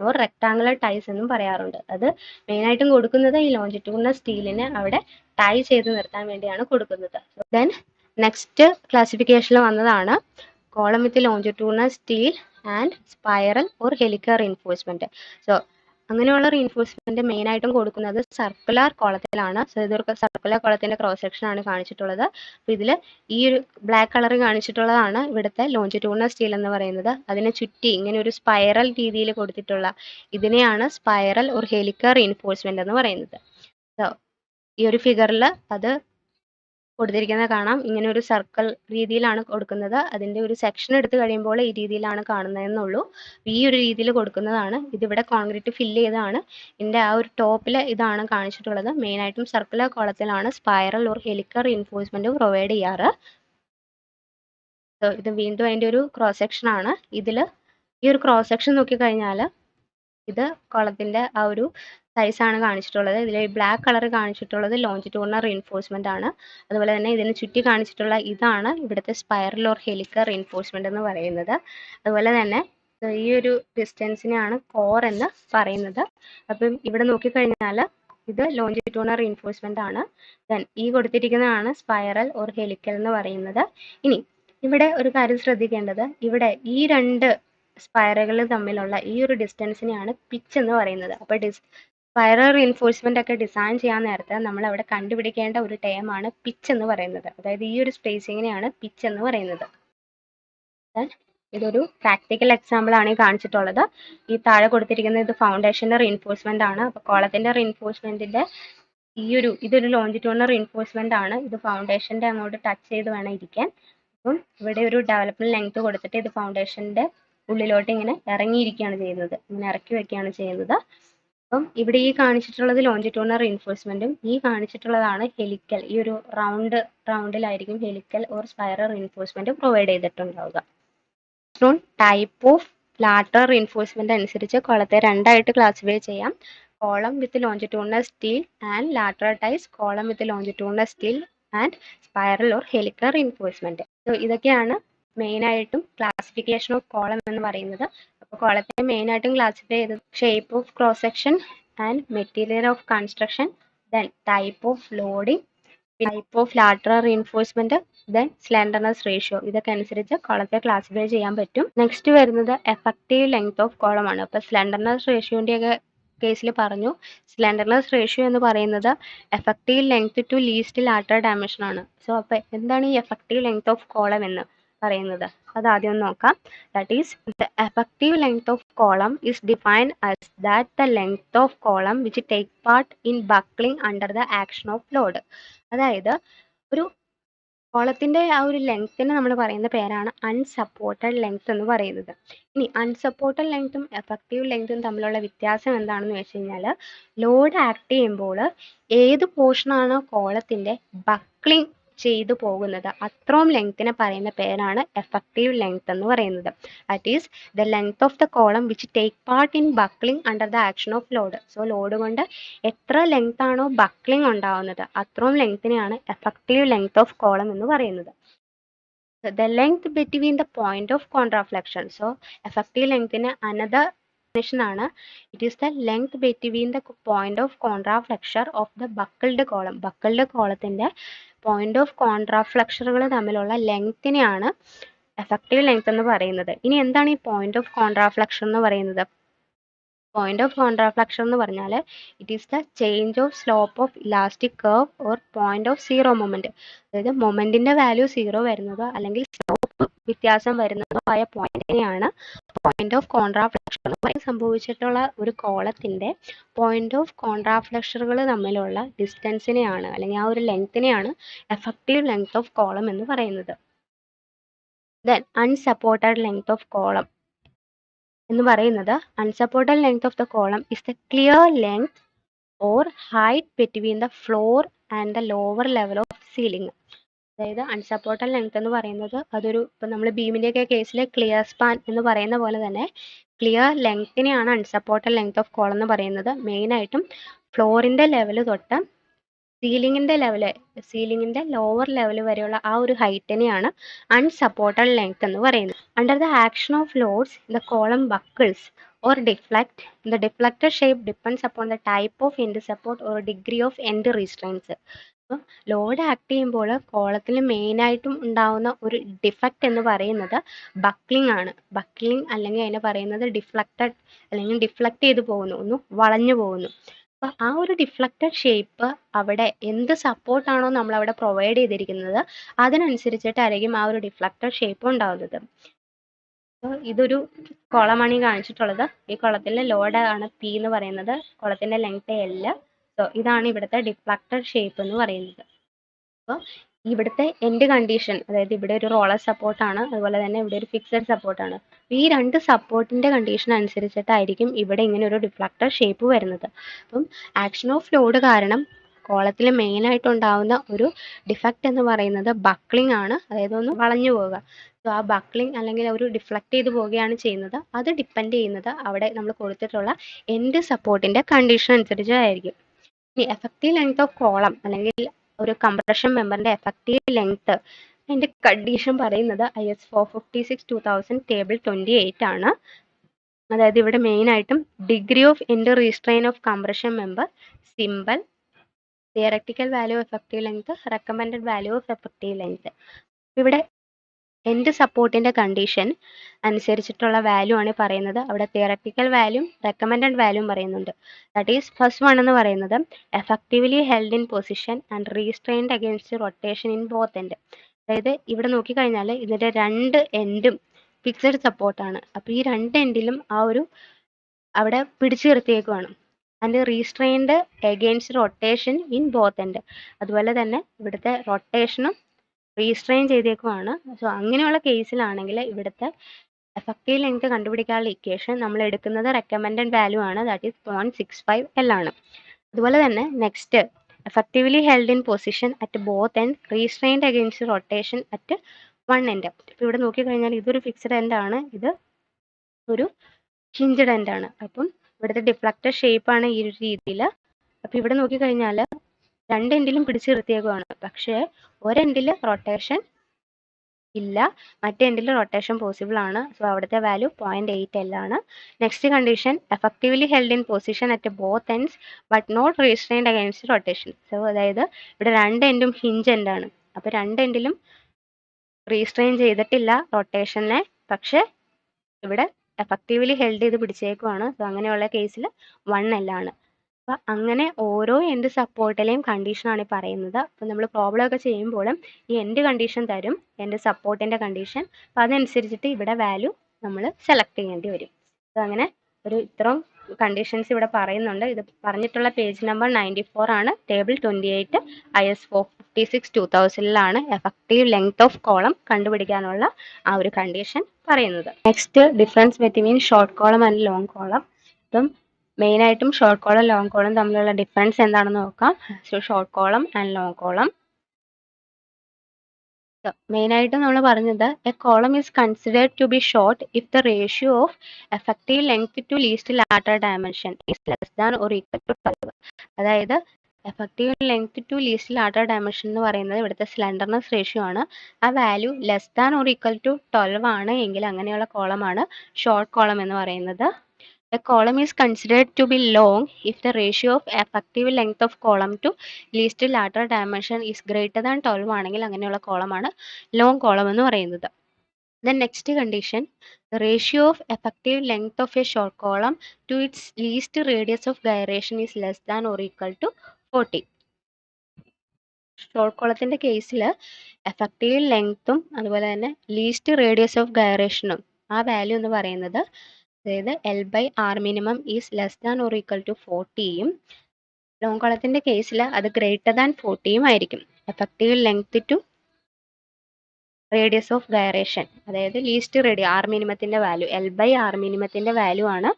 ഓർ റെക്ടാങ്കുലർ ടൈസ് എന്നും പറയാറുണ്ട്. അത് മെയിനായിട്ടും കൊടുക്കുന്നത് ഈ ലോഞ്ചിറ്റ്യൂഡിനൽ സ്റ്റീലിനെ അവിടെ ടൈ ചെയ്ത് നിർത്താൻ വേണ്ടിയാണ് കൊടുക്കുന്നത്. ദെൻ നെക്സ്റ്റ് ക്ലാസിഫിക്കേഷനിൽ വന്നതാണ് column with longitudinal steel and spiral or helical reinforcement. So അങ്ങനെയുള്ള റീൻഫോഴ്സ്മെന്റ് മെയിനായിട്ടും കൊടുക്കുന്നത് സർക്കുലർ കോളത്തിലാണ്. സോ ഇതൊരു സർക്കുലർ കോളത്തിന്റെ ക്രോസ് സെക്ഷൻ ആണ് കാണിച്ചിട്ടുള്ളത്. അപ്പോൾ ഇതിൽ ഈ ഒരു ബ്ലാക്ക് കളർ കാണിച്ചിട്ടുള്ളതാണ് ഇവിടുത്തെ ലോഞ്ചിറ്റ്യൂഡിനൽ സ്റ്റീൽ എന്ന് പറയുന്നത്. അതിനെ ചുറ്റി ഇങ്ങനെ ഒരു സ്പൈറൽ രീതിയിൽ കൊടുത്തിട്ടുള്ള ഇതിനെയാണ് സ്പൈറൽ ഓർ ഹെലിക്കൽ റീൻഫോഴ്സ്മെന്റ് എന്ന് പറയുന്നത്. സോ ഈ ഒരു ഫിഗറിൽ അത് കൊടുത്തിരിക്കുന്നത് കാണാം. ഇങ്ങനെ ഒരു സർക്കിൾ രീതിയിലാണ് കൊടുക്കുന്നത്. അതിന്റെ ഒരു സെക്ഷൻ എടുത്തു കഴിയുമ്പോൾ ഈ രീതിയിലാണ് കാണുന്നതെന്നുള്ളൂ. ഈ ഒരു രീതിയിൽ കൊടുക്കുന്നതാണ്. ഇതിവിടെ കോൺക്രീറ്റ് ഫില്ല് ചെയ്താണ്. ഇതിന്റെ ആ ഒരു ടോപ്പിൽ ഇതാണ് കാണിച്ചിട്ടുള്ളത്. മെയിനായിട്ടും സർക്കുലർ കോളത്തിലാണ് spiral or helical reinforcement provide ചെയ്യാറ്. ഇത് വീണ്ടും അതിന്റെ ഒരു ക്രോസ് സെക്ഷൻ ആണ്. ഇതിൽ ഈ ഒരു ക്രോസ് സെക്ഷൻ നോക്കിക്കഴിഞ്ഞാൽ ഇത് കോളത്തിന്റെ ആ ഒരു സൈസ് ആണ് കാണിച്ചിട്ടുള്ളത്. ഇതിൽ ബ്ലാക്ക് കളർ കാണിച്ചിട്ടുള്ളത് ലോഞ്ചിറ്റ്യൂഡിനൽ റീൻഫോഴ്സ്മെന്റ് ആണ്. അതുപോലെ തന്നെ ഇതിന് ചുറ്റി കാണിച്ചിട്ടുള്ള ഇതാണ് ഇവിടുത്തെ സ്പൈറൽ ഓർ ഹെലിക്കൽ റീൻഫോഴ്സ്മെന്റ് എന്ന് പറയുന്നത്. അതുപോലെ തന്നെ ഈ ഒരു ഡിസ്റ്റൻസിനെയാണ് കോർ എന്ന് പറയുന്നത്. അപ്പം ഇവിടെ നോക്കിക്കഴിഞ്ഞാൽ ഇത് ലോഞ്ചിറ്റ്യൂഡിനൽ റീൻഫോഴ്സ്മെന്റ് ആണ്. ദെൻ ഈ കൊടുത്തിരിക്കുന്നതാണ് സ്പൈറൽ ഓർ ഹെലിക്കൽ എന്ന് പറയുന്നത്. ഇനി ഇവിടെ ഒരു കാര്യം ശ്രദ്ധിക്കേണ്ടത്, ഇവിടെ ഈ രണ്ട് സ്പൈറലുകൾ തമ്മിലുള്ള ഈ ഒരു ഡിസ്റ്റൻസിനെയാണ് പിച്ച് എന്ന് പറയുന്നത്. അപ്പോൾ സ്പൈറൽ റീൻഫോഴ്സ്മെന്റ് ഒക്കെ ഡിസൈൻ ചെയ്യാൻ നേരത്തെ നമ്മൾ അവിടെ കണ്ടുപിടിക്കേണ്ട ഒരു ടേമാണ് പിച്ച് എന്ന് പറയുന്നത്. അതായത് ഈ ഒരു സ്പേസിങ്ങിനെയാണ് പിച്ച് എന്ന് പറയുന്നത്. ഇതൊരു പ്രാക്ടിക്കൽ എക്സാമ്പിൾ ആണ് ഈ കാണിച്ചിട്ടുള്ളത്. ഈ താഴെ കൊടുത്തിരിക്കുന്നത് ഇത് ഫൗണ്ടേഷന്റെ റീൻഫോഴ്സ്മെന്റ് ആണ്. അപ്പോൾ കോളത്തിന്റെ റീൻഫോഴ്സ്മെന്റിന്റെ ഇതൊരു ലോഞ്ചിറ്റ്യൂഡിനൽ റീൻഫോഴ്സ്മെന്റ് ആണ്. ഇത് ഫൗണ്ടേഷന്റെ അങ്ങോട്ട് ടച്ച് ചെയ്ത് വേണം ഇരിക്കാൻ. അപ്പം ഇവിടെ ഒരു ഡെവലപ്മെന്റ് ലെങ്ത് കൊടുത്തിട്ട് ഇത് ഫൗണ്ടേഷന്റെ ഉള്ളിലോട്ട് ഇങ്ങനെ ഇറങ്ങിയിരിക്കുകയാണ് ചെയ്യുന്നത്, ഇങ്ങനെ ഇറക്കി വെക്കുകയാണ് ചെയ്യുന്നത്. അപ്പം ഇവിടെ ഈ കാണിച്ചിട്ടുള്ളത് ലോഞ്ചിറ്റ്യൂഡിനൽ റീൻഫോഴ്സ്മെന്റും ഈ കാണിച്ചിട്ടുള്ളതാണ് ഹെലിക്കൽ. ഈ ഒരു റൗണ്ടിലായിരിക്കും helical or spiral reinforcement provide ചെയ്തിട്ടുണ്ടാവുക. ടൈപ്പ് ഓഫ് ലാറ്ററൽ റീൻഫോഴ്സ്മെന്റ് അനുസരിച്ച് കോളത്തെ രണ്ടായിട്ട് ക്ലാസിഫൈ ചെയ്യാം. Column with longitudinal steel and lateral ties, column with longitudinal steel and spiral or helical reinforcement. So ഇതൊക്കെയാണ് മെയിനായിട്ടും ക്ലാസിഫിക്കേഷൻ ഓഫ് കോളം എന്ന് പറയുന്നത്. അപ്പോൾ കോളത്തെ മെയിനായിട്ടും ക്ലാസിഫൈ ചെയ്തത് shape of cross section and material of construction, then type of loading, type of lateral reinforcement, then slenderness ratio. ഇതൊക്കെ അനുസരിച്ച് കോളത്തെ ക്ലാസിഫൈ ചെയ്യാൻ പറ്റും. നെക്സ്റ്റ് വരുന്നത് എഫക്റ്റീവ് ലെങ്ത് ഓഫ് കോളം ആണ്. അപ്പോൾ സ്ലെൻഡർനെസ് റേഷ്യോന്റെ ഒക്കെ കേസിൽ പറഞ്ഞു, സ്ലെൻഡർനെസ് റേഷ്യോ എന്ന് പറയുന്നത് effective length to least lateral dimension ആണ്. സോ അപ്പോൾ എന്താണ് ഈ എഫക്റ്റീവ് ലെങ്ത് ഓഫ് കോളം എന്ന് പറയുന്നത്? അത് ആദ്യം നോക്കാം. That is the effective length of column is defined as that the length of column which take part in buckling under the action of load. അതായത് ഒരു കോളത്തിന്റെ ആ ഒരു ലെങ്ത്തിന് നമ്മൾ പറയുന്ന പേരാണ് അൺസപ്പോർട്ടഡ് ലെങ്ത് എന്ന് പറയുന്നത്. ഇനി അൺസപ്പോർട്ടഡ് ലെങ്ത്തും എഫക്റ്റീവ് ലെങ്ത്തും തമ്മിലുള്ള വ്യത്യാസം എന്താണെന്ന് വെച്ച് കഴിഞ്ഞാൽ, ലോഡ് ആക്ട് ചെയ്യുമ്പോൾ ഏത് പോർഷനാണോ കോളത്തിന്റെ ബക്ലിംഗ് ചെയ്തു പോകുന്നത് അത്രയും ലെങ്ത്തിനെ പറയുന്ന പേരാണ് എഫക്റ്റീവ് ലെങ്ത് എന്ന് പറയുന്നത്. That is the length of the column which take part in buckling under the action of load. So load കൊണ്ട് എത്ര ലെങ്ത് ആണോ ബക്ലിംഗ് ഉണ്ടാവുന്നത് അത്രയും ലെങ്ത്തിനെയാണ് എഫക്റ്റീവ് ലെങ്ത് ഓഫ് കോളം എന്ന് പറയുന്നത്. The length between the point of contraflexion. So effective length in another definition ആണ്, it is the length between the point of contraflexure of the buckled column. buckled കോളത്തിന്റെ point of contraflexureകൾ തമ്മിലുള്ള ലെങ്ത്തിനെയാണ് effective length എന്ന് പറയുന്നത്. ഇനി എന്താണ് ഈ point of contraflexion എന്ന് പറയുന്നത്? Point of contraflexure എന്ന് പറഞ്ഞാൽ it is the change of slope of elastic curve or point of zero moment. അതായത് മൊമെന്റിന്റെ വാല്യൂ സീറോ വരുന്നതോ അല്ലെങ്കിൽ സ്ലോപ്പ് വ്യത്യാസം വരുന്നതോ ആയ പോയിന്റിനെയാണ് പോയിന്റ് ഓഫ് കോൺട്രാഫ്ലക്ഷൻ. സംഭവിച്ചിട്ടുള്ള ഒരു കോളത്തിന്റെ പോയിന്റ് ഓഫ് കോൺട്രാഫ്ലക്ഷറുകൾ തമ്മിലുള്ള ഡിസ്റ്റൻസിനെയാണ് അല്ലെങ്കിൽ ആ ഒരു ലെങ്ത്തിനെയാണ് എഫക്റ്റീവ് ലെങ്ത് ഓഫ് കോളം എന്ന് പറയുന്നത്. Then unsupported length of column എന്ന് പറയുന്നത്, unsupported length of the column is the clear length or height between the floor and the lower level of ceiling. അതായത് അൺസപ്പോർട്ടഡ് ലെങ്ത് എന്ന് പറയുന്നത് അതൊരു ഇപ്പം നമ്മൾ ബീമിൻ്റെയൊക്കെ കേസിൽ ക്ലിയർ സ്പാൻ എന്ന് പറയുന്ന പോലെ തന്നെ ക്ലിയർ ലെങ്ത്തിനെയാണ് അൺസപ്പോർട്ടഡ് ലെങ്ത് ഓഫ് കോളം എന്ന് പറയുന്നത്. മെയിനായിട്ടും ഫ്ലോറിൻ്റെ ലെവൽ തൊട്ട് സീലിങ്ങിൻ്റെ ലോവർ ലെവൽ വരെയുള്ള ആ ഒരു ഹൈറ്റിനെയാണ് അൺസപ്പോർട്ടഡ് ലെങ്ത് എന്ന് പറയുന്നത്. Under the action of loads the column buckles or deflect. The deflected shape depends upon the type of end support or degree of end restraints. അപ്പോൾ ലോഡ് ആക്ട് ചെയ്യുമ്പോൾ കോളത്തിൽ മെയിനായിട്ടും ഉണ്ടാവുന്ന ഒരു ഡിഫക്റ്റ് എന്ന് പറയുന്നത് ബക്ലിംഗ് ആണ്. ബക്ലിംഗ് അല്ലെങ്കിൽ അതിനെ പറയുന്നത് ഡിഫ്ലക്റ്റഡ് അല്ലെങ്കിൽ ഡിഫ്ലക്റ്റ് ചെയ്ത് പോകുന്നു, ഒന്ന് വളഞ്ഞു പോകുന്നു. അപ്പോൾ ആ ഒരു ഡിഫ്ലക്റ്റഡ് ഷേപ്പ് അവിടെ എന്ത് സപ്പോർട്ടാണോ നമ്മൾ അവിടെ പ്രൊവൈഡ് ചെയ്തിരിക്കുന്നത് അതിനനുസരിച്ചിട്ടായിരിക്കും ആ ഒരു ഡിഫ്ലക്റ്റഡ് ഷേപ്പ് ഉണ്ടാകുന്നത്. അപ്പോൾ ഇതൊരു കുളമാണ് ഈ കാണിച്ചിട്ടുള്ളത്. ഈ കുളത്തിലെ ലോഡ് ആണ് പി എന്ന് പറയുന്നത്, കുളത്തിൻ്റെ ലെങ്ത് എൽ. സോ ഇതാണ് ഇവിടുത്തെ ഡിഫ്ലക്റ്റഡ് ഷേപ്പ് എന്ന് പറയുന്നത്. അപ്പോൾ ഇവിടുത്തെ എൻഡ് കണ്ടീഷൻ, അതായത് ഇവിടെ ഒരു റോളർ സപ്പോർട്ടാണ്, അതുപോലെ തന്നെ ഇവിടെ ഒരു ഫിക്സഡ് സപ്പോർട്ടാണ്. ഈ രണ്ട് സപ്പോർട്ടിൻ്റെ കണ്ടീഷൻ അനുസരിച്ചിട്ടായിരിക്കും ഇവിടെ ഇങ്ങനെ ഒരു ഡിഫ്ലക്റ്റഡ് ഷേപ്പ് വരുന്നത്. അപ്പം ആക്ഷൻ ഓഫ് ലോഡ് കാരണം കോളത്തിൽ മെയിനായിട്ടുണ്ടാവുന്ന ഒരു ഡിഫക്റ്റ് എന്ന് പറയുന്നത് ബക്ലിംഗ് ആണ്, അതായത് ഒന്ന് വളഞ്ഞു പോവുക. സോ ആ ബക്ലിംഗ് അല്ലെങ്കിൽ ഒരു ഡിഫ്ലക്റ്റ് ചെയ്ത് പോവുകയാണ് ചെയ്യുന്നത്. അത് ഡിപ്പെൻഡ് ചെയ്യുന്നത് അവിടെ നമ്മൾ കൊടുത്തിട്ടുള്ള എൻഡ് സപ്പോർട്ടിൻ്റെ കണ്ടീഷൻ അനുസരിച്ചായിരിക്കും. ഇനി എഫക്റ്റീവ് ലെങ്ത് ഓഫ് കോളം അല്ലെങ്കിൽ ഒരു കംപ്രഷൻ മെമ്പറിൻ്റെ എഫക്റ്റീവ് ലെങ്ത് അതിൻ്റെ കണ്ടീഷൻ പറയുന്നത് IS 456/2000 ടേബിൾ 28 ആണ്. അതായത് ഇവിടെ മെയിനായിട്ടും degree of end restrain of compression member, simple, theoretical value of effective length, recommended value of effective length. ഇവിടെ എൻഡ് സപ്പോർട്ടിൻ്റെ കണ്ടീഷൻ അനുസരിച്ചിട്ടുള്ള വാല്യൂ ആണ് പറയുന്നത്. അവിടെ തിയററ്റിക്കൽ വാല്യൂം റെക്കമെൻഡഡ് വാല്യൂം പറയുന്നുണ്ട്. ദാറ്റ് ഈസ് ഫസ്റ്റ് വൺ എന്ന് പറയുന്നത് effectively held in position and restrained against rotation in both end. അതായത് ഇവിടെ നോക്കിക്കഴിഞ്ഞാൽ ഇതിൻ്റെ രണ്ട് എൻഡും ഫിക്സഡ് സപ്പോർട്ടാണ്. അപ്പോൾ ഈ രണ്ട് എൻഡിലും ആ ഒരു അവിടെ പിടിച്ചു നിർത്തിയേക്കുവാണ്. And restrained against rotation in both end. അതുപോലെ തന്നെ ഇവിടുത്തെ റൊട്ടേഷനും റീസ്ട്രെയിൻ ചെയ്തേക്കുവാണ്. സോ അങ്ങനെയുള്ള കേസിലാണെങ്കിൽ ഇവിടുത്തെ എഫക്റ്റീവ് ലെങ്ത് കണ്ടുപിടിക്കാനുള്ള ഇക്വേഷൻ നമ്മൾ എടുക്കുന്നത് റെക്കമെൻഡഡ് വാല്യൂ ആണ്, ദാറ്റ് ഈസ് 0.65 L ആണ്. അതുപോലെ തന്നെ next effectively held in position at both end, restrained against rotation at one end. ഇപ്പോൾ ഇവിടെ നോക്കിക്കഴിഞ്ഞാൽ ഇതൊരു ഫിക്സഡ് എൻഡ് ആണ്, ഇത് ഒരു ഹിഞ്ച്ഡ് എൻഡ് ആണ്. അപ്പം ഇവിടുത്തെ ഡിഫ്ലക്റ്റഡ് ഷേപ്പാണ് ഈ ഒരു രീതിയിൽ. അപ്പോൾ ഇവിടെ നോക്കിക്കഴിഞ്ഞാൽ രണ്ട് എൻഡിലും പിടിച്ചു നിർത്തിയേക്കുവാണ്, പക്ഷേ ഒരെൻഡിൽ റൊട്ടേഷൻ ഇല്ല, മറ്റേ എൻഡിൽ റൊട്ടേഷൻ പോസിബിൾ ആണ്. സോ അവിടുത്തെ വാല്യൂ 0.8 L ആണ്. Next condition effectively held in position at both ends but not restrained against rotation. So അതായത് ഇവിടെ രണ്ട് എൻഡും ഹിഞ്ച് എൻഡാണ്. അപ്പോൾ രണ്ട് എൻഡിലും റീസ്ട്രെയിൻ ചെയ്തിട്ടില്ല റൊട്ടേഷനെ, പക്ഷേ ഇവിടെ എഫക്റ്റീവ്ലി ഹെൽഡ് ചെയ്ത് പിടിച്ചേക്കുവാണ്. സോ അങ്ങനെയുള്ള കേസിൽ 1 L ആണ്. അപ്പോൾ അങ്ങനെ ഓരോ എൻഡ് സപ്പോർട്ടിലെയും കണ്ടീഷനാണ് ഈ പറയുന്നത്. അപ്പോൾ നമ്മൾ പ്രോബ്ലം ഒക്കെ ചെയ്യുമ്പോഴും ഈ എൻഡ് കണ്ടീഷൻ തരും, എൻഡ് സപ്പോർട്ടിൻ്റെ കണ്ടീഷൻ. അപ്പോൾ അതനുസരിച്ചിട്ട് ഇവിടെ വാല്യൂ നമ്മൾ സെലക്ട് ചെയ്യേണ്ടി വരും. അപ്പോൾ അങ്ങനെ ഒരു ഇത്രയും കണ്ടീഷൻസ് ഇവിടെ പറയുന്നുണ്ട്. ഇത് പറഞ്ഞിട്ടുള്ള പേജ് നമ്പർ 94 ആണ്, table 28 IS 456/2000 effective length of column കണ്ടുപിടിക്കാനുള്ള ആ ഒരു കണ്ടീഷൻ പറയുന്നത്. Next difference between short column and long column. ഇപ്പം മെയിനായിട്ടും ഷോർട്ട് കോളം ലോങ് കോളം തമ്മിലുള്ള ഡിഫറൻസ് എന്താണെന്ന് നോക്കാം. So short column and long column. മെയിനായിട്ടും നമ്മൾ പറഞ്ഞത് a column is considered to be short if the ratio of effective length to least lateral dimension is less than or equal to 12. അതായത് effective length to least lateral dimension എന്ന് പറയുന്നത് ഇവിടുത്തെ slenderness ratio ആണ്. ആ value less than or equal to 12 ആണ് എങ്കിൽ അങ്ങനെയുള്ള കോളമാണ് short column എന്ന് പറയുന്നത്. A column is considered to be long if the ratio of effective length of column to least lateral dimension is greater than 12 ആണെങ്കിൽ അങ്ങനെയുള്ള കോളമാണ് long column എന്ന് പറയുന്നത്. Then next condition, the ratio of effective length of a short column to its least radius of gyration is less than or equal to 40. Short കോളത്തിൻ്റെ കേസിൽ effective ലെങ്ത്തും അതുപോലെ തന്നെ least radius of ഗൈറേഷനും ആ value എന്ന് പറയുന്നത്, അതായത് L/R minimum is less than or equal to 40യും long കോളത്തിൻ്റെ കേസിൽ അത് ഗ്രേറ്റർ ദാൻ 40യും ആയിരിക്കും. Effective length to radius of gyration, അതായത് ലീസ്റ്റ് ആർ മിനിമത്തിൻ്റെ വാല്യൂ L/R മിനിമത്തിൻ്റെ വാല്യൂ ആണ്.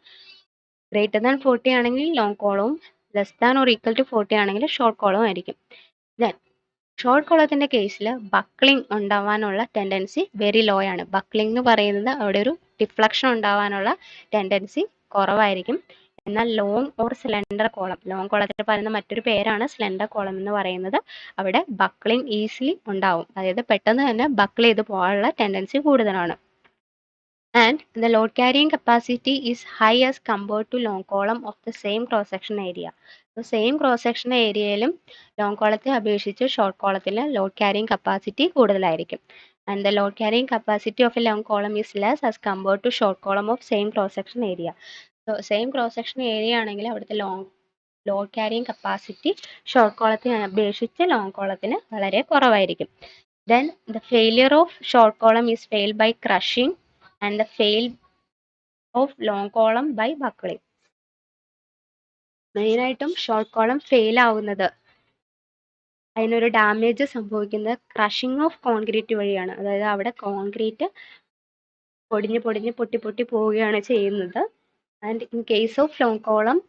ഗ്രേറ്റർ ദാൻ 40 ആണെങ്കിൽ ലോങ് കോളവും less than or equal to 40 ആണെങ്കിൽ ഷോർട്ട് കോളവും ആയിരിക്കും. ദെൻ ഷോർട്ട് കോളത്തിന്റെ കേസിൽ ബക്ലിംഗ് ഉണ്ടാവാനുള്ള ടെൻഡൻസി വെരി ലോ ആണ്. ബക്ലിംഗ് എന്ന് പറയുന്നത് അവിടെ ഒരു ഡിഫ്ലക്ഷൻ ഉണ്ടാവാനുള്ള ടെൻഡൻസി കുറവായിരിക്കും. എന്നാൽ long or cylinder column, long കോളത്തിൽ പറയുന്ന മറ്റൊരു പേരാണ് സിലിണ്ടർ കോളം എന്ന് പറയുന്നത്, അവിടെ ബക്ലിംഗ് ഈസിലി ഉണ്ടാവും. അതായത് പെട്ടെന്ന് തന്നെ ബക്കിൾ ചെയ്ത് പോകാനുള്ള ടെൻഡൻസി കൂടുതലാണ്. And the load carrying capacity is high as compared to long column of the same cross section area. So same cross section ഏരിയയിലും ലോങ് കോളത്തെ അപേക്ഷിച്ച് ഷോർട്ട് കോളത്തിൽ ലോഡ് ക്യാരിങ് കപ്പാസിറ്റി കൂടുതലായിരിക്കും. And the load carrying capacity of a long column is less as compared to short column of same cross section area. So same cross section area ആണെങ്കിൽ അവിടുത്തെ load carrying capacity short കോളത്തിനെ അപേക്ഷിച്ച് long കോളത്തിന് വളരെ കുറവായിരിക്കും. Then the failure of short column is failed by crushing and the fail of long column by buckling. മെയിനായിട്ടും short column fail ആവുന്നത്, അതിനൊരു damage സംഭവിക്കുന്നത് crushing of concrete വഴിയാണ്. അതായത് അവിടെ കോൺക്രീറ്റ് പൊടിഞ്ഞ് പൊട്ടി പോവുകയാണ് ചെയ്യുന്നത്. And in case of long column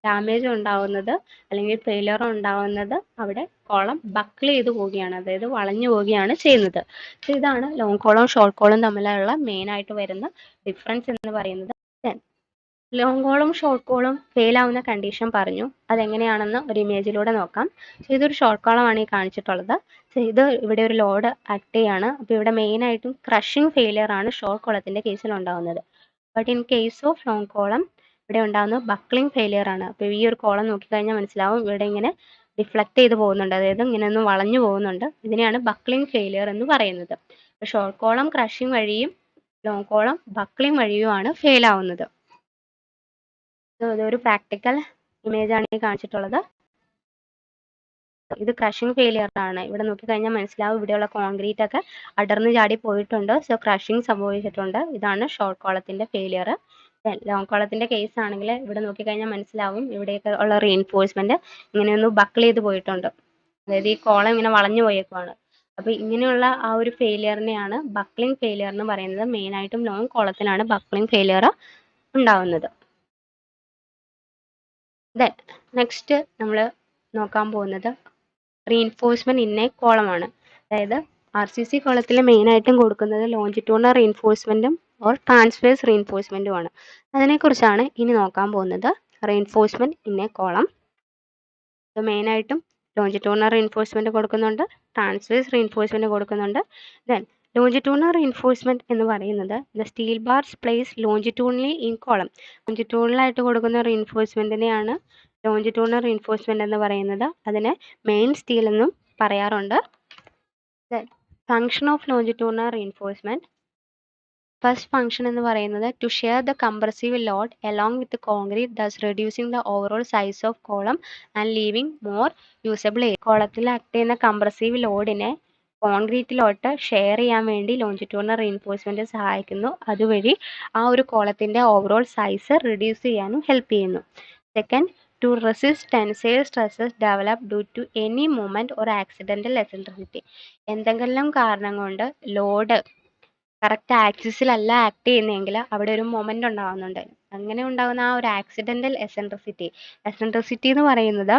damage ഉണ്ടാവുന്നത് അല്ലെങ്കിൽ ഫെയിലിയർ ഉണ്ടാവുന്നത് അവിടെ കോളം ബക്കിൾ ചെയ്ത് പോവുകയാണ്, അതായത് വളഞ്ഞു പോവുകയാണ് ചെയ്യുന്നത്. സോ ഇതാണ് ലോങ് കോളം ഷോർട്ട് കോളം തമ്മിലുള്ള മെയിൻ ആയിട്ട് വരുന്ന ഡിഫറൻസ് എന്ന് പറയുന്നത്. Long column short column fail ആവുന്ന കണ്ടീഷൻ പറഞ്ഞു, അതെങ്ങനെയാണെന്ന് ഒരു ഇമേജിലൂടെ നോക്കാം. സോ ഇതൊരു ഷോർട്ട് കോളമാണ് ഈ കാണിച്ചിട്ടുള്ളത്. സോ ഇത് ഇവിടെ ഒരു ലോഡ് ആക്ട് ചെയ്യാണ്. അപ്പോൾ ഇവിടെ മെയിൻ ആയിട്ടും ക്രഷിംഗ് ഫെയിലിയർ ആണ് ഷോർട്ട് കോളത്തിന്റെ കേസിൽ ഉണ്ടാവുന്നത്. But in case of long column ഇവിടെ ഉണ്ടാകുന്നത് ബക്ലിംഗ് ഫെയിലിയർ ആണ്. അപ്പോൾ ഈ ഒരു കോളം നോക്കിക്കഴിഞ്ഞാൽ മനസ്സിലാവും ഇവിടെ ഇങ്ങനെ ഡിഫ്ലക്ട് ചെയ്ത് പോകുന്നുണ്ട്, അതായത് ഇങ്ങനെ ഒന്ന് വളഞ്ഞു പോകുന്നുണ്ട്. ഇതിനെയാണ് ബക്ലിംഗ് ഫെയിലിയർ എന്ന് പറയുന്നത്. ഷോർട്ട് കോളം ക്രഷിംഗ് വഴിയും ലോങ് കോളം ബക്ലിംഗ് വഴിയുമാണ് ഫെയിൽ ആവുന്നത്. ഇതൊരു പ്രാക്ടിക്കൽ ഇമേജ് ആണ് ഈ കാണിച്ചിട്ടുള്ളത്. ഇത് ക്രഷിംഗ് ഫെയിലിയർ ആണ്. ഇവിടെ നോക്കിക്കഴിഞ്ഞാൽ മനസ്സിലാവും ഇവിടെയുള്ള കോൺക്രീറ്റ് ഒക്കെ അടർന്നു ചാടി പോയിട്ടുണ്ട്. സോ ക്രഷിംഗ് സംഭവിച്ചിട്ടുണ്ട്. ഇതാണ് ഷോർട്ട് കോളത്തിന്റെ ഫെയിലിയർ. ലോങ് കോളത്തിന്റെ കേസ് ആണെങ്കിൽ ഇവിടെ നോക്കിക്കഴിഞ്ഞാൽ മനസ്സിലാവും ഇവിടെയൊക്കെ ഉള്ള റീഎൻഫോഴ്സ്മെന്റ് ഇങ്ങനെയൊന്ന് ബക്കിൾ ചെയ്ത് പോയിട്ടുണ്ട്, അതായത് ഈ കോളം ഇങ്ങനെ വളഞ്ഞു പോയേക്കുവാണ്. അപ്പൊ ഇങ്ങനെയുള്ള ആ ഒരു ഫെയിലിയറിനെയാണ് ബക്ലിംഗ് ഫെയിലിയർ എന്ന് പറയുന്നത്. മെയിൻ ആയിട്ടും ലോങ് കോളത്തിലാണ് ബക്ലിംഗ് ഫെയിലിയർ ഉണ്ടാവുന്നത്. ദെൻ നെക്സ്റ്റ് നമ്മൾ നോക്കാൻ പോകുന്നത് റീഇൻഫോഴ്സ്മെന്റ് ഇൻ എ കോളമാണ്. അതായത് RCC കോളത്തിൽ മെയിനായിട്ടും കൊടുക്കുന്നത് ലോഞ്ചിറ്റ്യൂണൽ റീഇൻഫോഴ്സ്മെന്റും ഓർ ട്രാൻസ്വേഴ്സ് റീഇൻഫോഴ്സ്മെന്റുമാണ്. അതിനെക്കുറിച്ചാണ് ഇനി നോക്കാൻ പോകുന്നത്. റീഇൻഫോഴ്സ്മെന്റ് ഇൻ എ കോളം മെയിനായിട്ടും ലോഞ്ചിറ്റ്യൂണൽ റീഇൻഫോഴ്സ്മെന്റ് കൊടുക്കുന്നുണ്ട്, ട്രാൻസ്വേഴ്സ് റീഇൻഫോഴ്സ്മെന്റ് കൊടുക്കുന്നുണ്ട്. ദെൻ ലോഞ്ചിറ്റ്യൂണൽ റീഇൻഫോഴ്സ്മെന്റ് എന്ന് പറയുന്നത് the steel bars place longitudinally in column. ലോഞ്ചിറ്റ്യൂണലായിട്ട് കൊടുക്കുന്ന റീഇൻഫോഴ്സ്മെന്റിനെയാണ് ലോഞ്ചിറ്റ്യൂണൽ റീഇൻഫോഴ്സ്മെന്റ് എന്ന് പറയുന്നത്. അതിനെ മെയിൻ സ്റ്റീൽ എന്നും പറയാറുണ്ട്. Function of longitudinal reinforcement, first function എന്ന് പറയുന്നത് to share the compressive load along with concrete, thus reducing the overall size of column and leaving more usable area. കോളത്തിൽ ആക്ട് ചെയ്യുന്ന കംപ്രസീവ് ലോഡിനെ കോൺക്രീറ്റിലോട്ട് ഷെയർ ചെയ്യാൻ വേണ്ടി ലോഞ്ചിറ്റ്യൂണൽ റീഇൻഫോഴ്സ്മെന്റ് സഹായിക്കുന്നു. അതുവഴി ആ ഒരു കോളത്തിന്റെ ഓവറോൾ സൈസ് റിഡ്യൂസ് ചെയ്യാനും ഹെൽപ്പ് ചെയ്യുന്നു. Second, to resist tensile stresses develop due to any movement or accidental eccentricity. എന്തെങ്കിലും കാരണം കൊണ്ട് ലോഡ് കറക്റ്റ് ആക്സിസിലല്ല ആക്ട് ചെയ്യുന്നതെങ്കിൽ അവിടെ ഒരു മൊമെന്റ് ഉണ്ടാകുന്നുണ്ട്. അങ്ങനെ ഉണ്ടാകുന്ന ആ ഒരു ആക്സിഡന്റൽ എസെൻട്രിസിറ്റി എന്ന് പറയുന്നത്